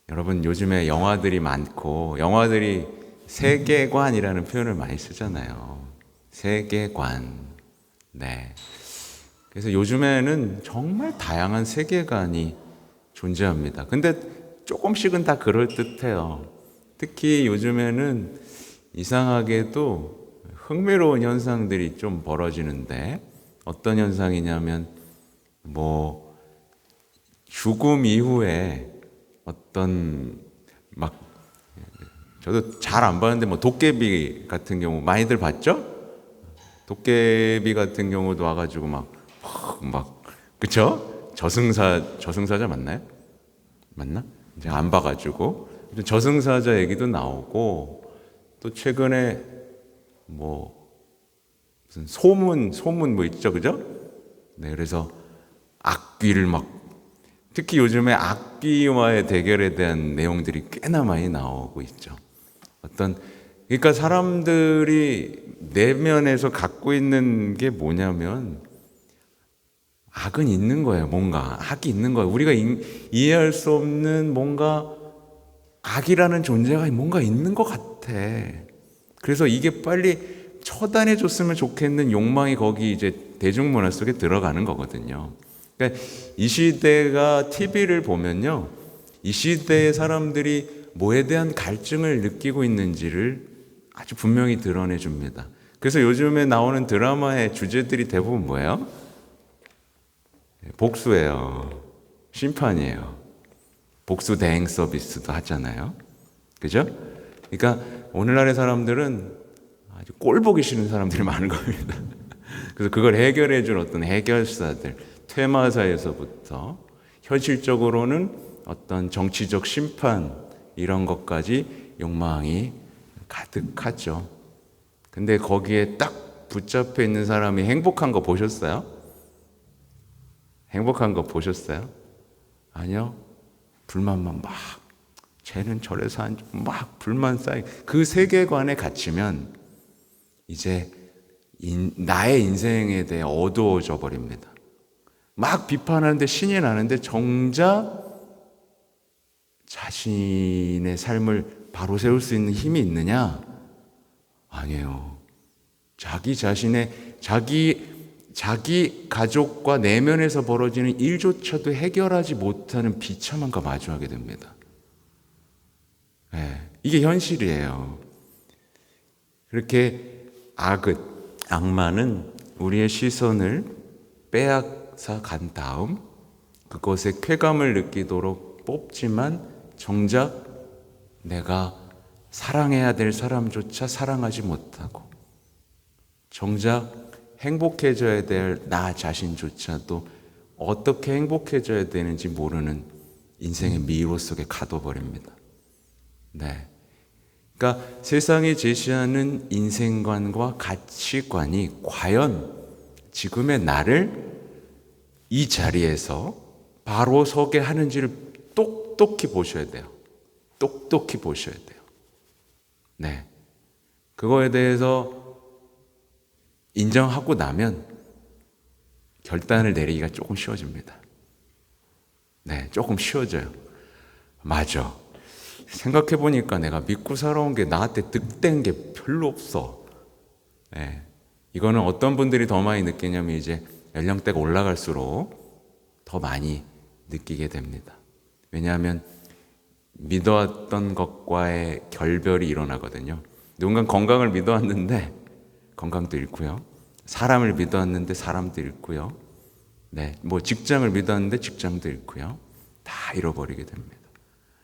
여러분 요즘에 영화들이 많고, 영화들이 세계관이라는 표현을 많이 쓰잖아요. 세계관. 네. 그래서 요즘에는 정말 다양한 세계관이 존재합니다. 근데 조금씩은 다 그럴듯해요. 특히 요즘에는 이상하게도 흥미로운 현상들이 좀 벌어지는데, 어떤 현상이냐면 죽음 이후에 어떤 저도 잘 안 봤는데 도깨비 같은 경우 많이들 봤죠? 도깨비 같은 경우도 와가지고 그쵸? 저승사자 맞나요? 맞나? 이제 안 봐가지고 저승사자 얘기도 나오고, 또 최근에 무슨 소문 있죠, 그죠? 네, 그래서 악귀를 특히 요즘에 악귀와의 대결에 대한 내용들이 꽤나 많이 나오고 있죠. 그러니까 사람들이 내면에서 갖고 있는 게 뭐냐면 악은 있는 거예요. 뭔가 악이 있는 거예요. 우리가 이해할 수 없는 뭔가 악이라는 존재가 뭔가 있는 것 같아. 그래서 이게 빨리 처단해 줬으면 좋겠는 욕망이 거기 이제 대중문화 속에 들어가는 거거든요. 그러니까 이 시대가 TV를 보면요, 이 시대의 사람들이 뭐에 대한 갈증을 느끼고 있는지를 아주 분명히 드러내 줍니다. 그래서 요즘에 나오는 드라마의 주제들이 대부분 뭐예요? 복수예요. 심판이에요. 복수 대행 서비스도 하잖아요. 그죠? 그러니까 오늘날의 사람들은 아주 꼴 보기 싫은 사람들이 많은 겁니다. 그래서 그걸 해결해 줄 어떤 해결사들, 퇴마사에서부터 현실적으로는 어떤 정치적 심판, 이런 것까지 욕망이 가득하죠. 근데 거기에 딱 붙잡혀 있는 사람이 행복한 거 보셨어요? 행복한 거 보셨어요? 아니요. 불만만 쟤는 저래서 불만 쌓이, 그 세계관에 갇히면 이제 나의 인생에 대해 어두워져 버립니다. 비판하는데 신이 나는데 정작 자신의 삶을 바로 세울 수 있는 힘이 있느냐? 아니에요. 자기 자기 가족과 내면에서 벌어지는 일조차도 해결하지 못하는 비참함과 마주하게 됩니다. 네, 이게 현실이에요. 그렇게 악마는 우리의 시선을 빼앗아 간 다음 그것에 쾌감을 느끼도록 뽑지만 정작 내가 사랑해야 될 사람조차 사랑하지 못하고 정작 행복해져야 될 나 자신조차도 어떻게 행복해져야 되는지 모르는 인생의 미로 속에 가둬버립니다. 네. 그러니까 세상이 제시하는 인생관과 가치관이 과연 지금의 나를 이 자리에서 바로 서게 하는지를 똑똑히 보셔야 돼요. 똑똑히 보셔야 돼요. 네. 그거에 대해서 인정하고 나면 결단을 내리기가 조금 쉬워집니다. 네, 조금 쉬워져요. 맞아. 생각해보니까 내가 믿고 살아온 게 나한테 득된 게 별로 없어. 네. 이거는 어떤 분들이 더 많이 느끼냐면 이제 연령대가 올라갈수록 더 많이 느끼게 됩니다. 왜냐하면 믿어왔던 것과의 결별이 일어나거든요. 누군가는 건강을 믿어왔는데 건강도 잃고요. 사람을 믿어왔는데 사람도 잃고요. 네, 뭐 직장을 믿어왔는데 직장도 잃고요. 다 잃어버리게 됩니다.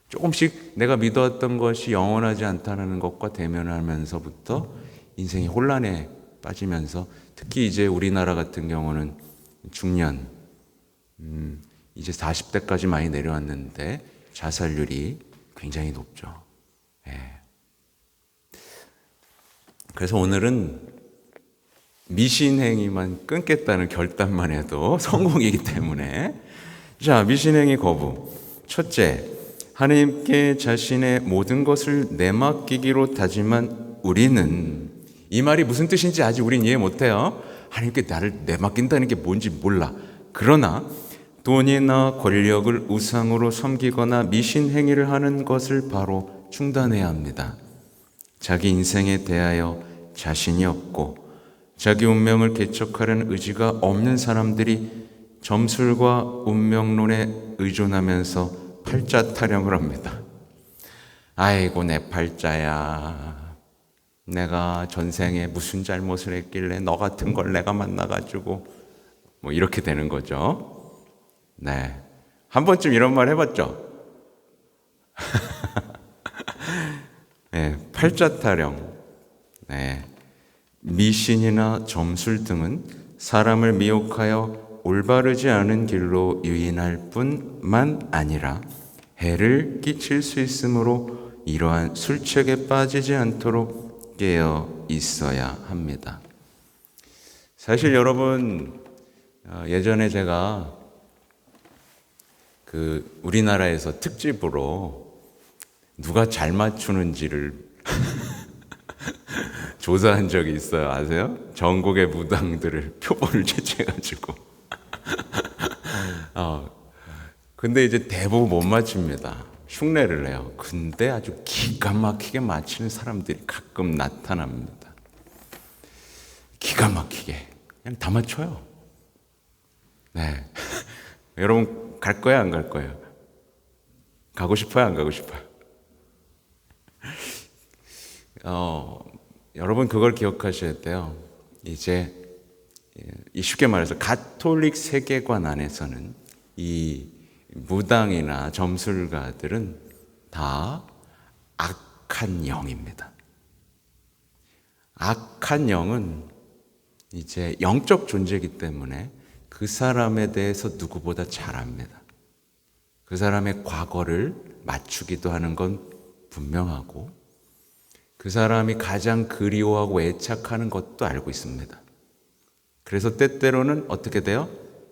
조금씩 내가 믿어왔던 것이 영원하지 않다는 것과 대면하면서부터 인생이 혼란에 빠지면서 특히 이제 우리나라 같은 경우는 중년, 이제 40대까지 많이 내려왔는데 자살률이 굉장히 높죠. 예. 그래서 오늘은 미신행위만 끊겠다는 결단만 해도 성공이기 때문에 자, 미신행위 거부. 첫째, 하나님께 자신의 모든 것을 내맡기기로 다짐한 우리는 이 말이 무슨 뜻인지 아직 우린 이해 못해요. 하나님께 나를 내맡긴다는 게 뭔지 몰라. 그러나 돈이나 권력을 우상으로 섬기거나 미신행위를 하는 것을 바로 중단해야 합니다. 자기 인생에 대하여 자신이 없고 자기 운명을 개척하려는 의지가 없는 사람들이 점술과 운명론에 의존하면서 팔자 타령을 합니다. 아이고 내 팔자야. 내가 전생에 무슨 잘못을 했길래 너 같은 걸 내가 만나가지고 뭐 이렇게 되는 거죠. 네, 한 번쯤 이런 말 해봤죠? 네, 팔자 타령. 네, 미신이나 점술 등은 사람을 미혹하여 올바르지 않은 길로 유인할 뿐만 아니라 해를 끼칠 수 있으므로 이러한 술책에 빠지지 않도록 깨어 있어야 합니다. 사실 여러분, 예전에 제가 우리나라에서 특집으로 누가 잘 맞추는지를 조사한 적이 있어요. 아세요? 전국의 무당들을 표본을 채취해가지고. 근데 이제 대부분 못 맞춥니다. 흉내를 내요. 근데 아주 기가 막히게 맞히는 사람들이 가끔 나타납니다. 기가 막히게. 그냥 다 맞춰요. 네. 여러분, 갈 거야, 안 갈 거예요? 가고 싶어요, 안 가고 싶어요? 여러분, 그걸 기억하셔야 돼요. 이제, 쉽게 말해서, 가톨릭 세계관 안에서는 이 무당이나 점술가들은 다 악한 영입니다. 악한 영은 이제 영적 존재이기 때문에 그 사람에 대해서 누구보다 잘 압니다. 그 사람의 과거를 맞추기도 하는 건 분명하고 그 사람이 가장 그리워하고 애착하는 것도 알고 있습니다. 그래서 때때로는 어떻게 돼요?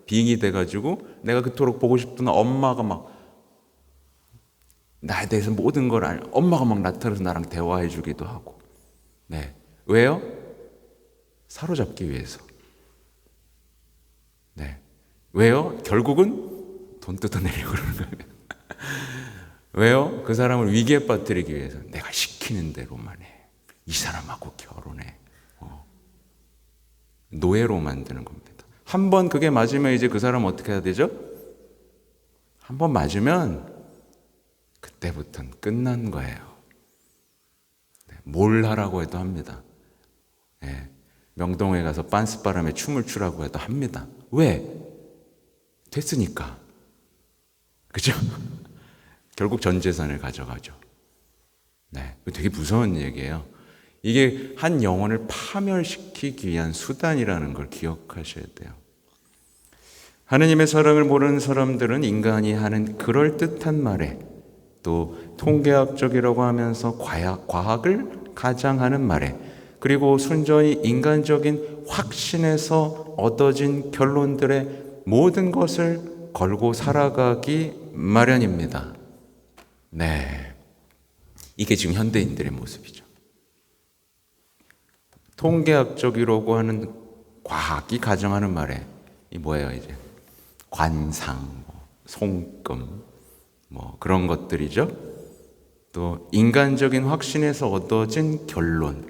빙이 돼가지고 내가 그토록 보고 싶던 엄마가 막 나에 대해서 모든 걸 엄마가 막 나타나서 나랑 대화해 주기도 하고. 네. 왜요? 사로잡기 위해서. 네. 왜요? 결국은 돈 뜯어내려고 그러는 거예요. 왜요? 그 사람을 위기에 빠뜨리기 위해서. 내가 시키는 대로만 해. 이 사람하고 결혼해. 노예로 만드는 겁니다. 한 번 그게 맞으면 이제 그 사람 어떻게 해야 되죠? 한 번 맞으면 그때부터는 끝난 거예요. 뭘 하라고 해도 합니다. 예, 명동에 가서 빤스바람에 춤을 추라고 해도 합니다. 왜? 됐으니까. 그죠? 결국 전 재산을 가져가죠. 네, 되게 무서운 얘기예요. 이게 한 영혼을 파멸시키기 위한 수단이라는 걸 기억하셔야 돼요. 하느님의 사랑을 모르는 사람들은 인간이 하는 그럴듯한 말에, 또 통계학적이라고 하면서 과학을 가장하는 말에, 그리고 순전히 인간적인 확신에서 얻어진 결론들의 모든 것을 걸고 살아가기 마련입니다. 네, 이게 지금 현대인들의 모습이죠. 통계학적이라고 하는 과학이 가정하는 말에 이 뭐예요? 이제 관상, 손금, 그런 것들이죠. 또 인간적인 확신에서 얻어진 결론.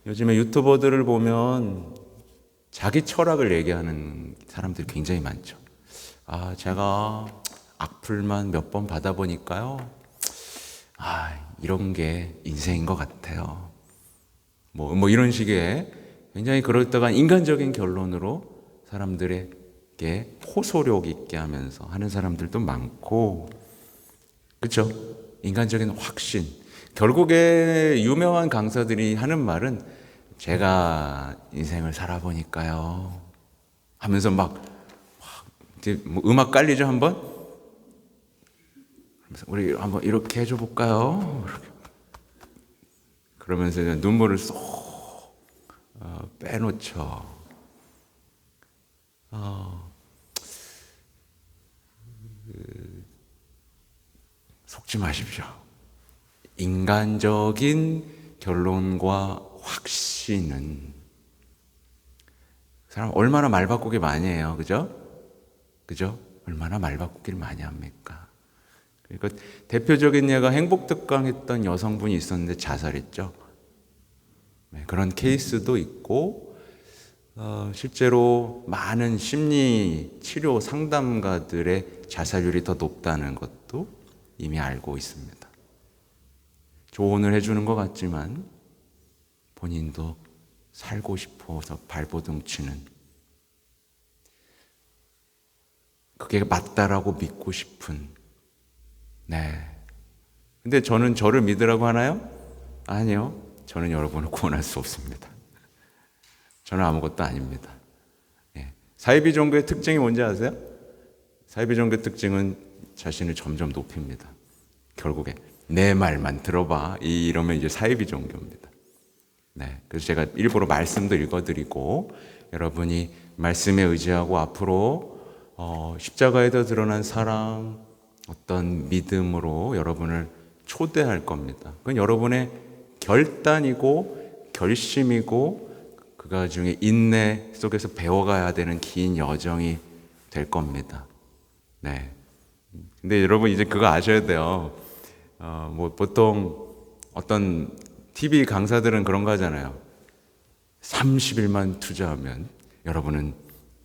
요즘에 유튜버들을 보면 자기 철학을 얘기하는 사람들이 굉장히 많죠. 제가 악플만 몇 번 받아보니까요, 이런 게 인생인 것 같아요. 이런 식의 굉장히 그럴듯한 인간적인 결론으로 사람들에게 호소력 있게 하면서 하는 사람들도 많고, 그렇죠? 인간적인 확신. 결국에 유명한 강사들이 하는 말은 제가 인생을 살아보니까요 하면서 이제 음악 깔리죠, 한번? 우리 한번 이렇게 해줘 볼까요? 그러면서 눈물을 쏙 빼놓죠. 속지 마십시오. 인간적인 결론과 확신은 사람 얼마나 말바꾸기 많이 해요. 그죠? 얼마나 말바꾸기를 많이 합니까? 그러니까 대표적인 예가 행복특강 했던 여성분이 있었는데 자살했죠. 네, 그런 케이스도 있고, 실제로 많은 심리 치료 상담가들의 자살률이 더 높다는 것도 이미 알고 있습니다. 조언을 해주는 것 같지만 본인도 살고 싶어서 발버둥 치는, 그게 맞다라고 믿고 싶은. 네. 근데 저는 저를 믿으라고 하나요? 아니요. 저는 여러분을 구원할 수 없습니다. 저는 아무것도 아닙니다. 네. 사이비 종교의 특징이 뭔지 아세요? 사이비 종교의 특징은 자신을 점점 높입니다. 결국에 내 말만 들어봐, 이러면 이제 사이비 종교입니다. 네, 그래서 제가 일부러 말씀도 읽어드리고, 여러분이 말씀에 의지하고 앞으로 십자가에서 드러난 사랑, 어떤 믿음으로 여러분을 초대할 겁니다. 그건 여러분의 결단이고 결심이고, 그 중에 인내 속에서 배워가야 되는 긴 여정이 될 겁니다. 네. 근데 여러분 이제 그거 아셔야 돼요. 보통 어떤 TV 강사들은 그런 거 하잖아요. 30일만 투자하면 여러분은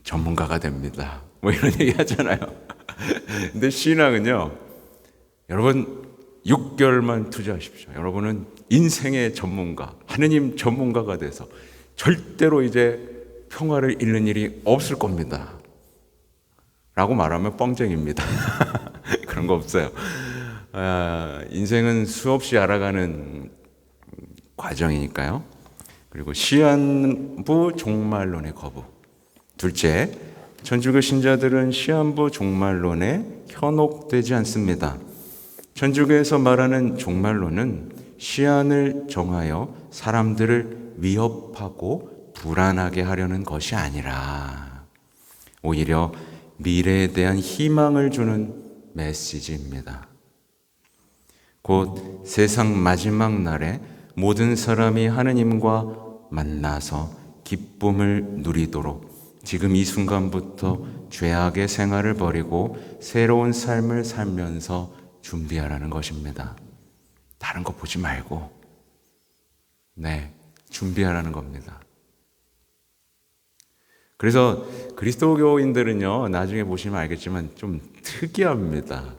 전문가가 됩니다. 이런 얘기 하잖아요. 근데 신앙은요, 여러분 6개월만 투자하십시오. 여러분은 인생의 전문가, 하느님 전문가가 돼서 절대로 이제 평화를 잃는 일이 없을 겁니다. 라고 말하면 뻥쟁입니다. 그런 거 없어요. 인생은 수없이 알아가는 과정이니까요. 그리고 시한부 종말론의 거부. 둘째, 천주교 신자들은 시한부 종말론에 현혹되지 않습니다. 천주교에서 말하는 종말론은 시한을 정하여 사람들을 위협하고 불안하게 하려는 것이 아니라 오히려 미래에 대한 희망을 주는 메시지입니다. 곧 세상 마지막 날에 모든 사람이 하느님과 만나서 기쁨을 누리도록 지금 이 순간부터 죄악의 생활을 버리고 새로운 삶을 살면서 준비하라는 것입니다. 다른 거 보지 말고, 준비하라는 겁니다. 그래서 그리스도교인들은요, 나중에 보시면 알겠지만 좀 특이합니다.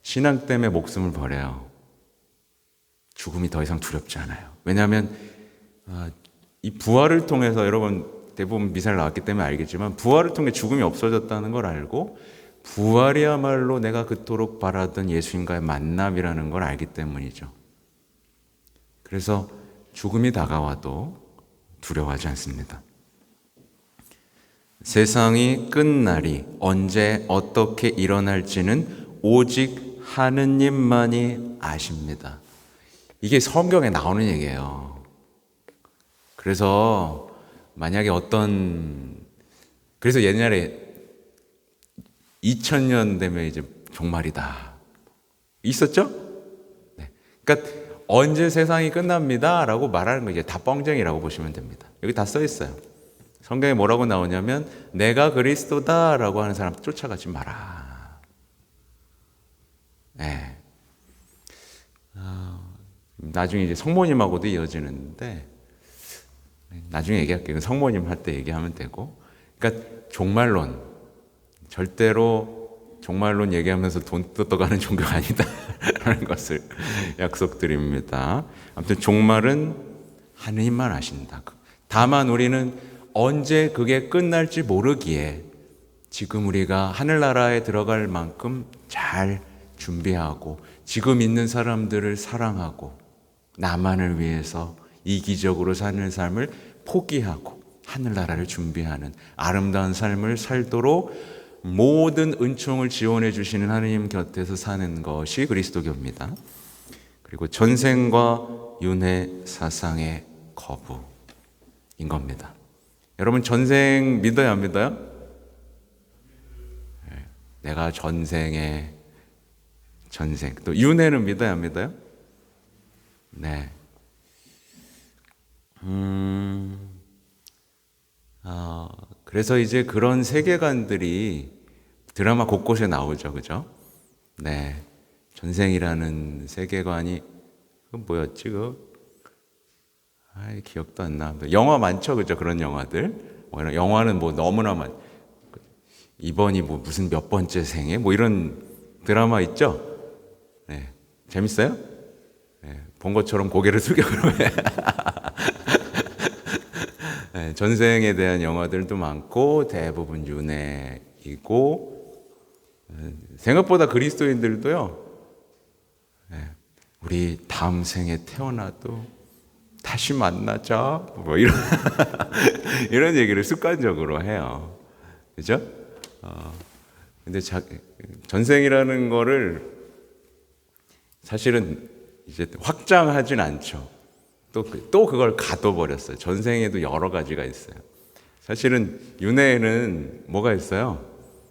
신앙 때문에 목숨을 버려요. 죽음이 더 이상 두렵지 않아요. 왜냐하면 이 부활을 통해서, 여러분 대부분 미사를 나왔기 때문에 알겠지만, 부활을 통해 죽음이 없어졌다는 걸 알고 부활이야말로 내가 그토록 바라던 예수님과의 만남이라는 걸 알기 때문이죠. 그래서 죽음이 다가와도 두려워하지 않습니다. 세상이 끝날이 언제 어떻게 일어날지는 오직 하느님만이 아십니다. 이게 성경에 나오는 얘기예요. 그래서 만약에 그래서 옛날에 2000년 되면 이제 종말이다 있었죠? 네. 그러니까 언제 세상이 끝납니다 라고 말하는 거 이제 다 뻥쟁이라고 보시면 됩니다. 여기 다 써 있어요. 성경에 뭐라고 나오냐면 내가 그리스도다 라고 하는 사람 쫓아가지 마라. 네. 나중에 이제 성모님하고도 이어지는데, 나중에 얘기할게요. 성모님 할 때 얘기하면 되고. 그러니까 종말론, 절대로 종말론 얘기하면서 돈 뜯어가는 종교가 아니다라는 것을 약속드립니다. 아무튼 종말은 하느님만 아신다. 다만 우리는 언제 그게 끝날지 모르기에 지금 우리가 하늘나라에 들어갈 만큼 잘 준비하고 지금 있는 사람들을 사랑하고 나만을 위해서 이기적으로 사는 삶을 포기하고 하늘나라를 준비하는 아름다운 삶을 살도록 모든 은총을 지원해 주시는 하느님 곁에서 사는 것이 그리스도교입니다. 그리고 전생과 윤회 사상의 거부인 겁니다. 여러분 전생 믿어요, 안 믿어요? 내가 전생, 또 윤회는 믿어요, 안 믿어요? 네. 그래서 이제 그런 세계관들이 드라마 곳곳에 나오죠, 그죠? 네. 전생이라는 세계관이, 뭐였지, 기억도 안 나. 영화 많죠, 그죠? 그런 영화들. 영화는 뭐 너무나 이번이 뭐 무슨 몇 번째 생에? 뭐 이런 드라마 있죠? 네. 재밌어요? 네. 본 것처럼 고개를 숙여 그러면. 네. 전생에 대한 영화들도 많고, 대부분 윤회이고, 생각보다 그리스도인들도요, 네. 우리 다음 생에 태어나도 다시 만나자. 뭐 이런 얘기를 습관적으로 해요. 그죠? 근데 전생이라는 거를 사실은 이제 확장하진 않죠. 또 그걸 가둬버렸어요. 전생에도 여러 가지가 있어요. 사실은 윤회에는 뭐가 있어요?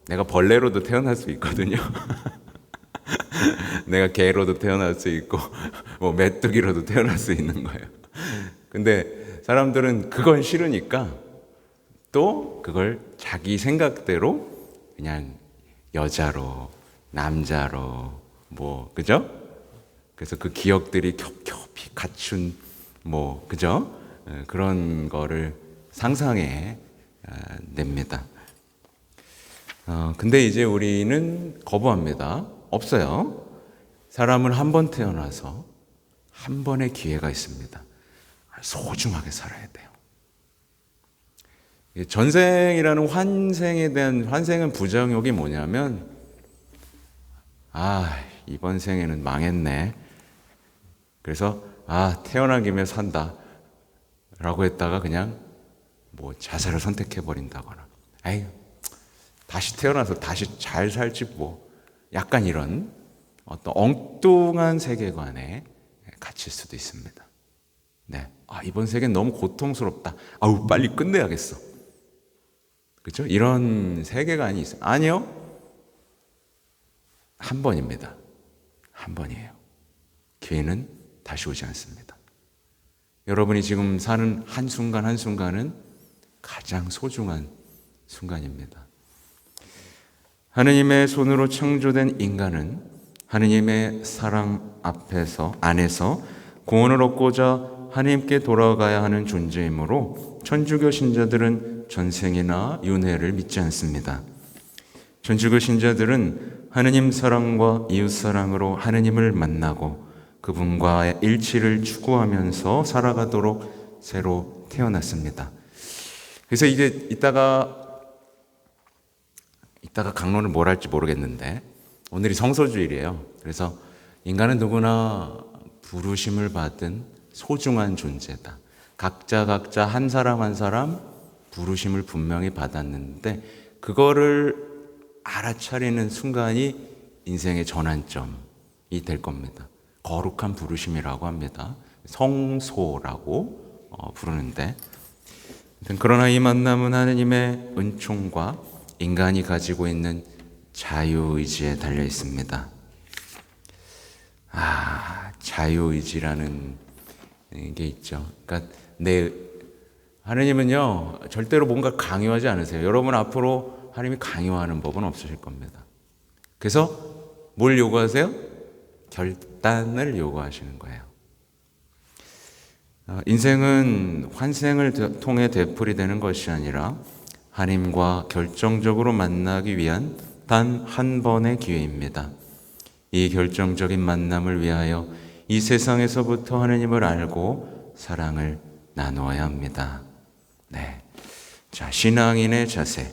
내가 벌레로도 태어날 수 있거든요. 내가 개로도 태어날 수 있고, 뭐 메뚜기로도 태어날 수 있는 거예요. 근데 사람들은 그건 싫으니까 또 그걸 자기 생각대로 그냥 여자로, 남자로, 뭐, 그죠? 그래서 그 기억들이 겹겹이 갖춘, 뭐, 그죠? 그런 거를 상상해 냅니다. 근데 이제 우리는 거부합니다. 없어요. 사람은 한 번 태어나서 한 번의 기회가 있습니다. 소중하게 살아야 돼요. 전생이라는 환생은 부정욕이 뭐냐면, 이번 생에는 망했네. 그래서, 태어난 김에 산다. 라고 했다가 그냥 뭐 자살을 선택해버린다거나, 다시 태어나서 다시 잘 살지 뭐. 약간 이런 어떤 엉뚱한 세계관에 갇힐 수도 있습니다. 네. 이번 세계는 너무 고통스럽다. 빨리 끝내야겠어. 그렇죠? 이런 세계관이 있어요. 아니요. 한 번입니다. 한 번이에요. 기회는 다시 오지 않습니다. 여러분이 지금 사는 한순간 한순간은 가장 소중한 순간입니다. 하느님의 손으로 창조된 인간은 하느님의 사랑 안에서 구원을 얻고자 하나님께 돌아가야 하는 존재이므로 천주교 신자들은 전생이나 윤회를 믿지 않습니다. 전지구 신자들은 하느님 사랑과 이웃 사랑으로 하느님을 만나고 그분과의 일치를 추구하면서 살아가도록 새로 태어났습니다. 그래서 이제 이따가 강론을 뭘 할지 모르겠는데 오늘이 성소주일이에요. 그래서 인간은 누구나 부르심을 받은 소중한 존재다. 각자 한 사람 한 사람 부르심을 분명히 받았는데 그거를 알아차리는 순간이 인생의 전환점이 될 겁니다. 거룩한 부르심이라고 합니다. 성소라고 부르는데, 그러나 이 만남은 하느님의 은총과 인간이 가지고 있는 자유의지에 달려 있습니다. 자유의지라는 게 있죠. 그러니까 하느님은요 절대로 뭔가 강요하지 않으세요. 여러분 앞으로 하느님이 강요하는 법은 없으실 겁니다. 그래서 뭘 요구하세요? 결단을 요구하시는 거예요. 인생은 환생을 통해 되풀이되는 것이 아니라 하나님과 결정적으로 만나기 위한 단 한 번의 기회입니다. 이 결정적인 만남을 위하여 이 세상에서부터 하나님을 알고 사랑을 나누어야 합니다. 자, 신앙인의 자세.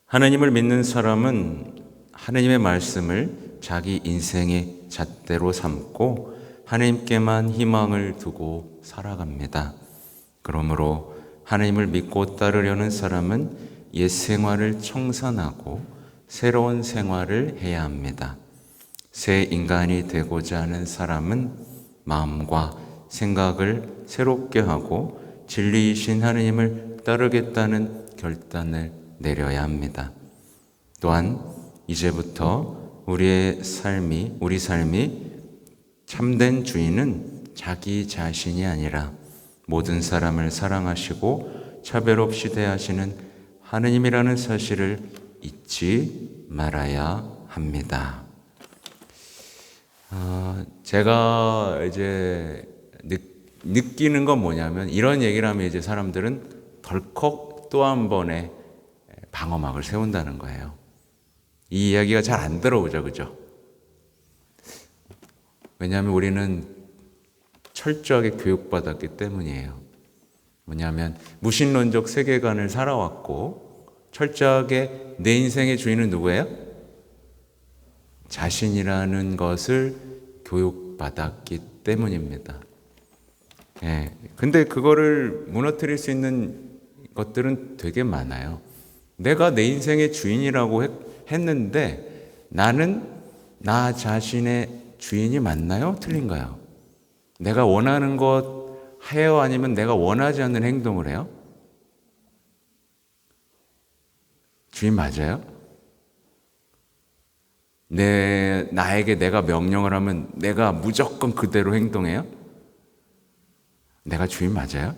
하나님을 믿는 사람은 하나님의 말씀을 자기 인생의 잣대로 삼고 하나님께만 희망을 두고 살아갑니다. 그러므로 하나님을 믿고 따르려는 사람은 옛 생활을 청산하고 새로운 생활을 해야 합니다. 새 인간이 되고자 하는 사람은 마음과 생각을 새롭게 하고 진리이신 하나님을 따르겠다는 결단을 내려야 합니다. 또한 이제부터 우리 삶이 참된 주인은 자기 자신이 아니라 모든 사람을 사랑하시고 차별 없이 대하시는 하느님이라는 사실을 잊지 말아야 합니다. 제가 이제 느끼는 건 뭐냐면 이런 얘기를 하면 이제 사람들은 덜컥 또 한 번의 방어막을 세운다는 거예요. 이 이야기가 잘 안 들어오죠, 그죠? 왜냐하면 우리는 철저하게 교육받았기 때문이에요. 뭐냐면 무신론적 세계관을 살아왔고 철저하게 내 인생의 주인은 누구예요? 자신이라는 것을 교육받았기 때문입니다. 근데 그거를 무너뜨릴 수 있는 것들은 되게 많아요. 내가 내 인생의 주인이라고 했는데 나는 나 자신의 주인이 맞나요? 틀린가요? 내가 원하는 것 해요? 아니면 내가 원하지 않는 행동을 해요? 주인 맞아요? 나에게 내가 명령을 하면 내가 무조건 그대로 행동해요? 내가 주인 맞아요?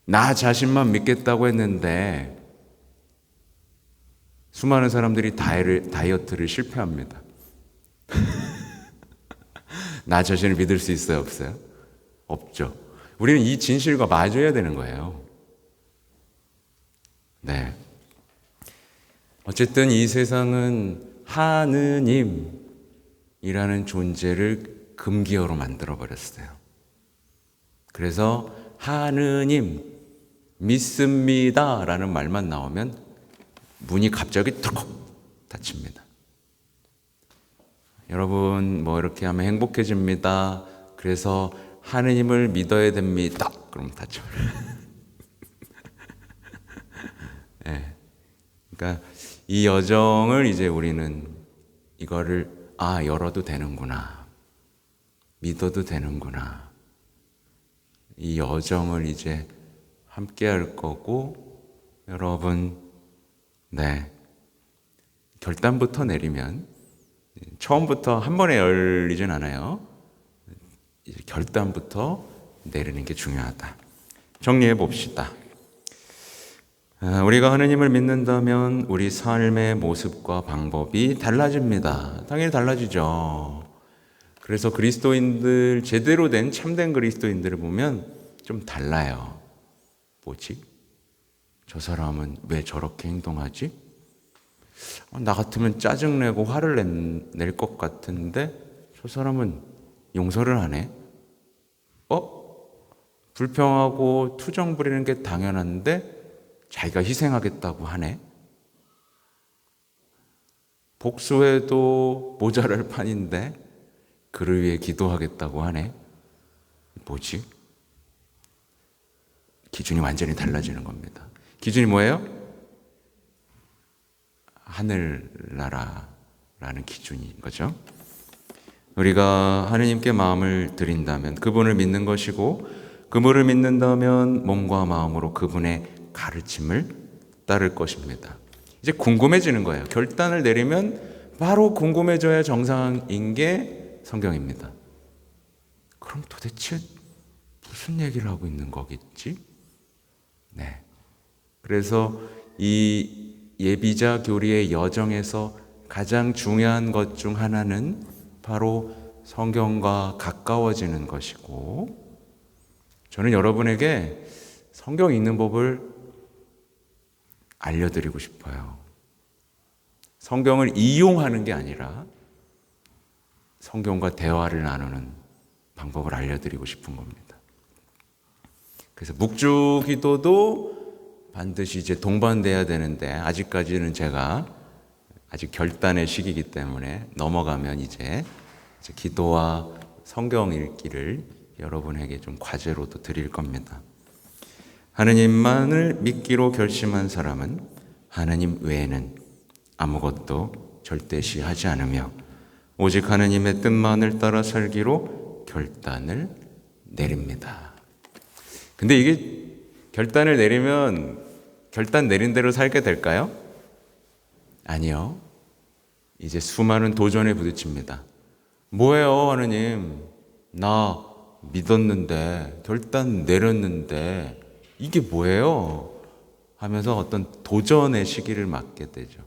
나 자신만 믿겠다고 했는데 수많은 사람들이 다이어트를 실패합니다. 나 자신을 믿을 수 있어요? 없어요? 없죠. 우리는 이 진실과 마주해야 되는 거예요. 어쨌든 이 세상은 하느님이라는 존재를 금기어로 만들어버렸어요. 그래서 하느님 믿습니다 라는 말만 나오면 문이 갑자기 턱 닫힙니다. 여러분 이렇게 하면 행복해집니다. 그래서 하느님을 믿어야 됩니다. 그럼 닫혀버려요. 그러니까 이 여정을 이제 우리는 이거를 열어도 되는구나. 믿어도 되는구나. 이 여정을 이제 함께 할 거고 여러분 결단부터 내리면 처음부터 한 번에 열리진 않아요. 결단부터 내리는 게 중요하다. 정리해 봅시다. 우리가 하느님을 믿는다면 우리 삶의 모습과 방법이 달라집니다. 당연히 달라지죠. 그래서 그리스도인들, 제대로 된 참된 그리스도인들을 보면 좀 달라요. 뭐지? 저 사람은 왜 저렇게 행동하지? 나 같으면 짜증내고 화를 낼 것 같은데 저 사람은 용서를 하네? 불평하고 투정 부리는 게 당연한데 자기가 희생하겠다고 하네? 복수해도 모자랄 판인데 그를 위해 기도하겠다고 하네? 뭐지? 기준이 완전히 달라지는 겁니다. 기준이 뭐예요? 하늘나라라는 기준인 거죠. 우리가 하느님께 마음을 드린다면 그분을 믿는 것이고, 그분을 믿는다면 몸과 마음으로 그분의 가르침을 따를 것입니다. 이제 궁금해지는 거예요. 결단을 내리면 바로 궁금해져야 정상인 게 성경입니다. 그럼 도대체 무슨 얘기를 하고 있는 거겠지? 네. 그래서 이 예비자 교리의 여정에서 가장 중요한 것 중 하나는 바로 성경과 가까워지는 것이고, 저는 여러분에게 성경 읽는 법을 알려드리고 싶어요. 성경을 이용하는 게 아니라 성경과 대화를 나누는 방법을 알려드리고 싶은 겁니다. 그래서 묵주 기도도 반드시 이제 동반돼야 되는데, 아직까지는 제가 아직 결단의 시기이기 때문에 넘어가면 이제 기도와 성경 읽기를 여러분에게 좀 과제로도 드릴 겁니다. 하느님만을 믿기로 결심한 사람은 하느님 외에는 아무것도 절대시하지 않으며 오직 하느님의 뜻만을 따라 살기로 결단을 내립니다. 근데 이게 결단을 내리면 결단 내린 대로 살게 될까요? 아니요. 이제 수많은 도전에 부딪힙니다. 뭐예요, 하느님? 나 믿었는데, 결단 내렸는데, 이게 뭐예요? 하면서 어떤 도전의 시기를 맞게 되죠.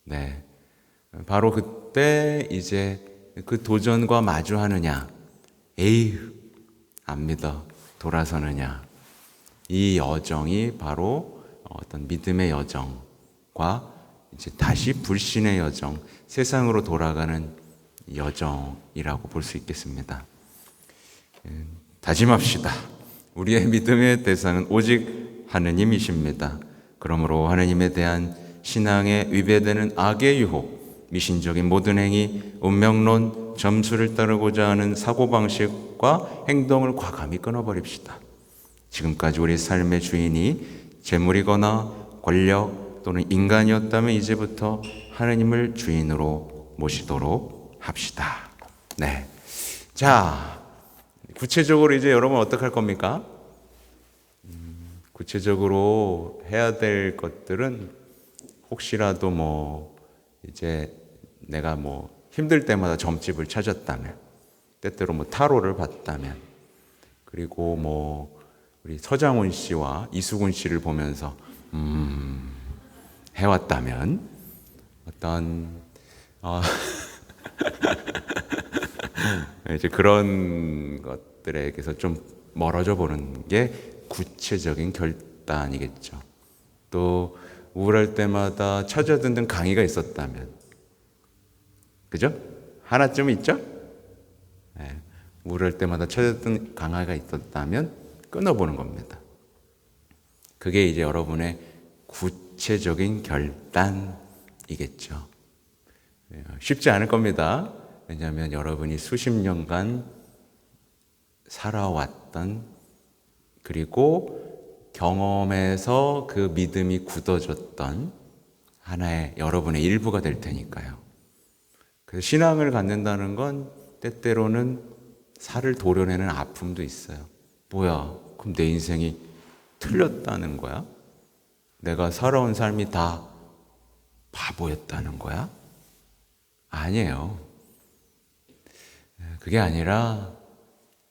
네. 바로 그때 이제 그 도전과 마주하느냐, 에휴, 안 믿어, 돌아서느냐. 이 여정이 바로 어떤 믿음의 여정과 이제 다시 불신의 여정, 세상으로 돌아가는 여정이라고 볼 수 있겠습니다. 다짐합시다. 우리의 믿음의 대상은 오직 하느님이십니다. 그러므로 하느님에 대한 신앙에 위배되는 악의 유혹, 미신적인 모든 행위, 운명론, 점수를 따르고자 하는 사고방식과 행동을 과감히 끊어버립시다. 지금까지 우리 삶의 주인이 재물이거나 권력 또는 인간이었다면 이제부터 하느님을 주인으로 모시도록 합시다. 네. 자, 구체적으로 이제 여러분 어떻게 할 겁니까? 구체적으로 해야 될 것들은 혹시라도 이제 내가 힘들 때마다 점집을 찾았다면, 때때로 타로를 봤다면, 그리고 우리 서장훈 씨와 이수근 씨를 보면서 해왔다면 어떤 이제 그런 것들에게서 좀 멀어져 보는 게 구체적인 결단이겠죠. 또 우울할 때마다 찾아 듣는 강의가 있었다면, 그죠? 하나쯤 있죠? 네. 우울할 때마다 찾아 듣는 강의가 있었다면 끊어보는 겁니다. 그게 이제 여러분의 구체적인 결단이겠죠. 쉽지 않을 겁니다. 왜냐하면 여러분이 수십 년간 살아왔던, 그리고 경험에서 그 믿음이 굳어졌던 하나의 여러분의 일부가 될 테니까요. 그래서 신앙을 갖는다는 건 때때로는 살을 도려내는 아픔도 있어요. 뭐야, 그럼 내 인생이 틀렸다는 거야? 내가 살아온 삶이 다 바보였다는 거야? 아니에요. 그게 아니라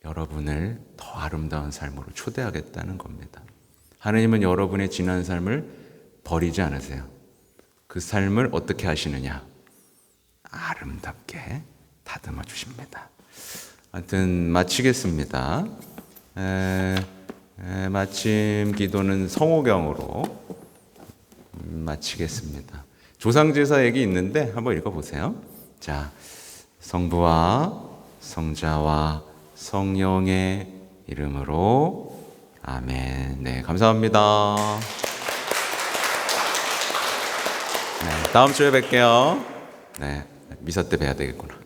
여러분을 더 아름다운 삶으로 초대하겠다는 겁니다. 하느님은 여러분의 지난 삶을 버리지 않으세요. 그 삶을 어떻게 하시느냐? 아름답게 다듬어 주십니다. 하여튼 마치겠습니다. 마침 기도는 성호경으로 마치겠습니다. 조상제사 얘기 있는데 한번 읽어보세요. 자, 성부와 성자와 성령의 이름으로 아멘. 네, 감사합니다. 네, 다음 주에 뵐게요. 네, 미사 때 뵈야 되겠구나.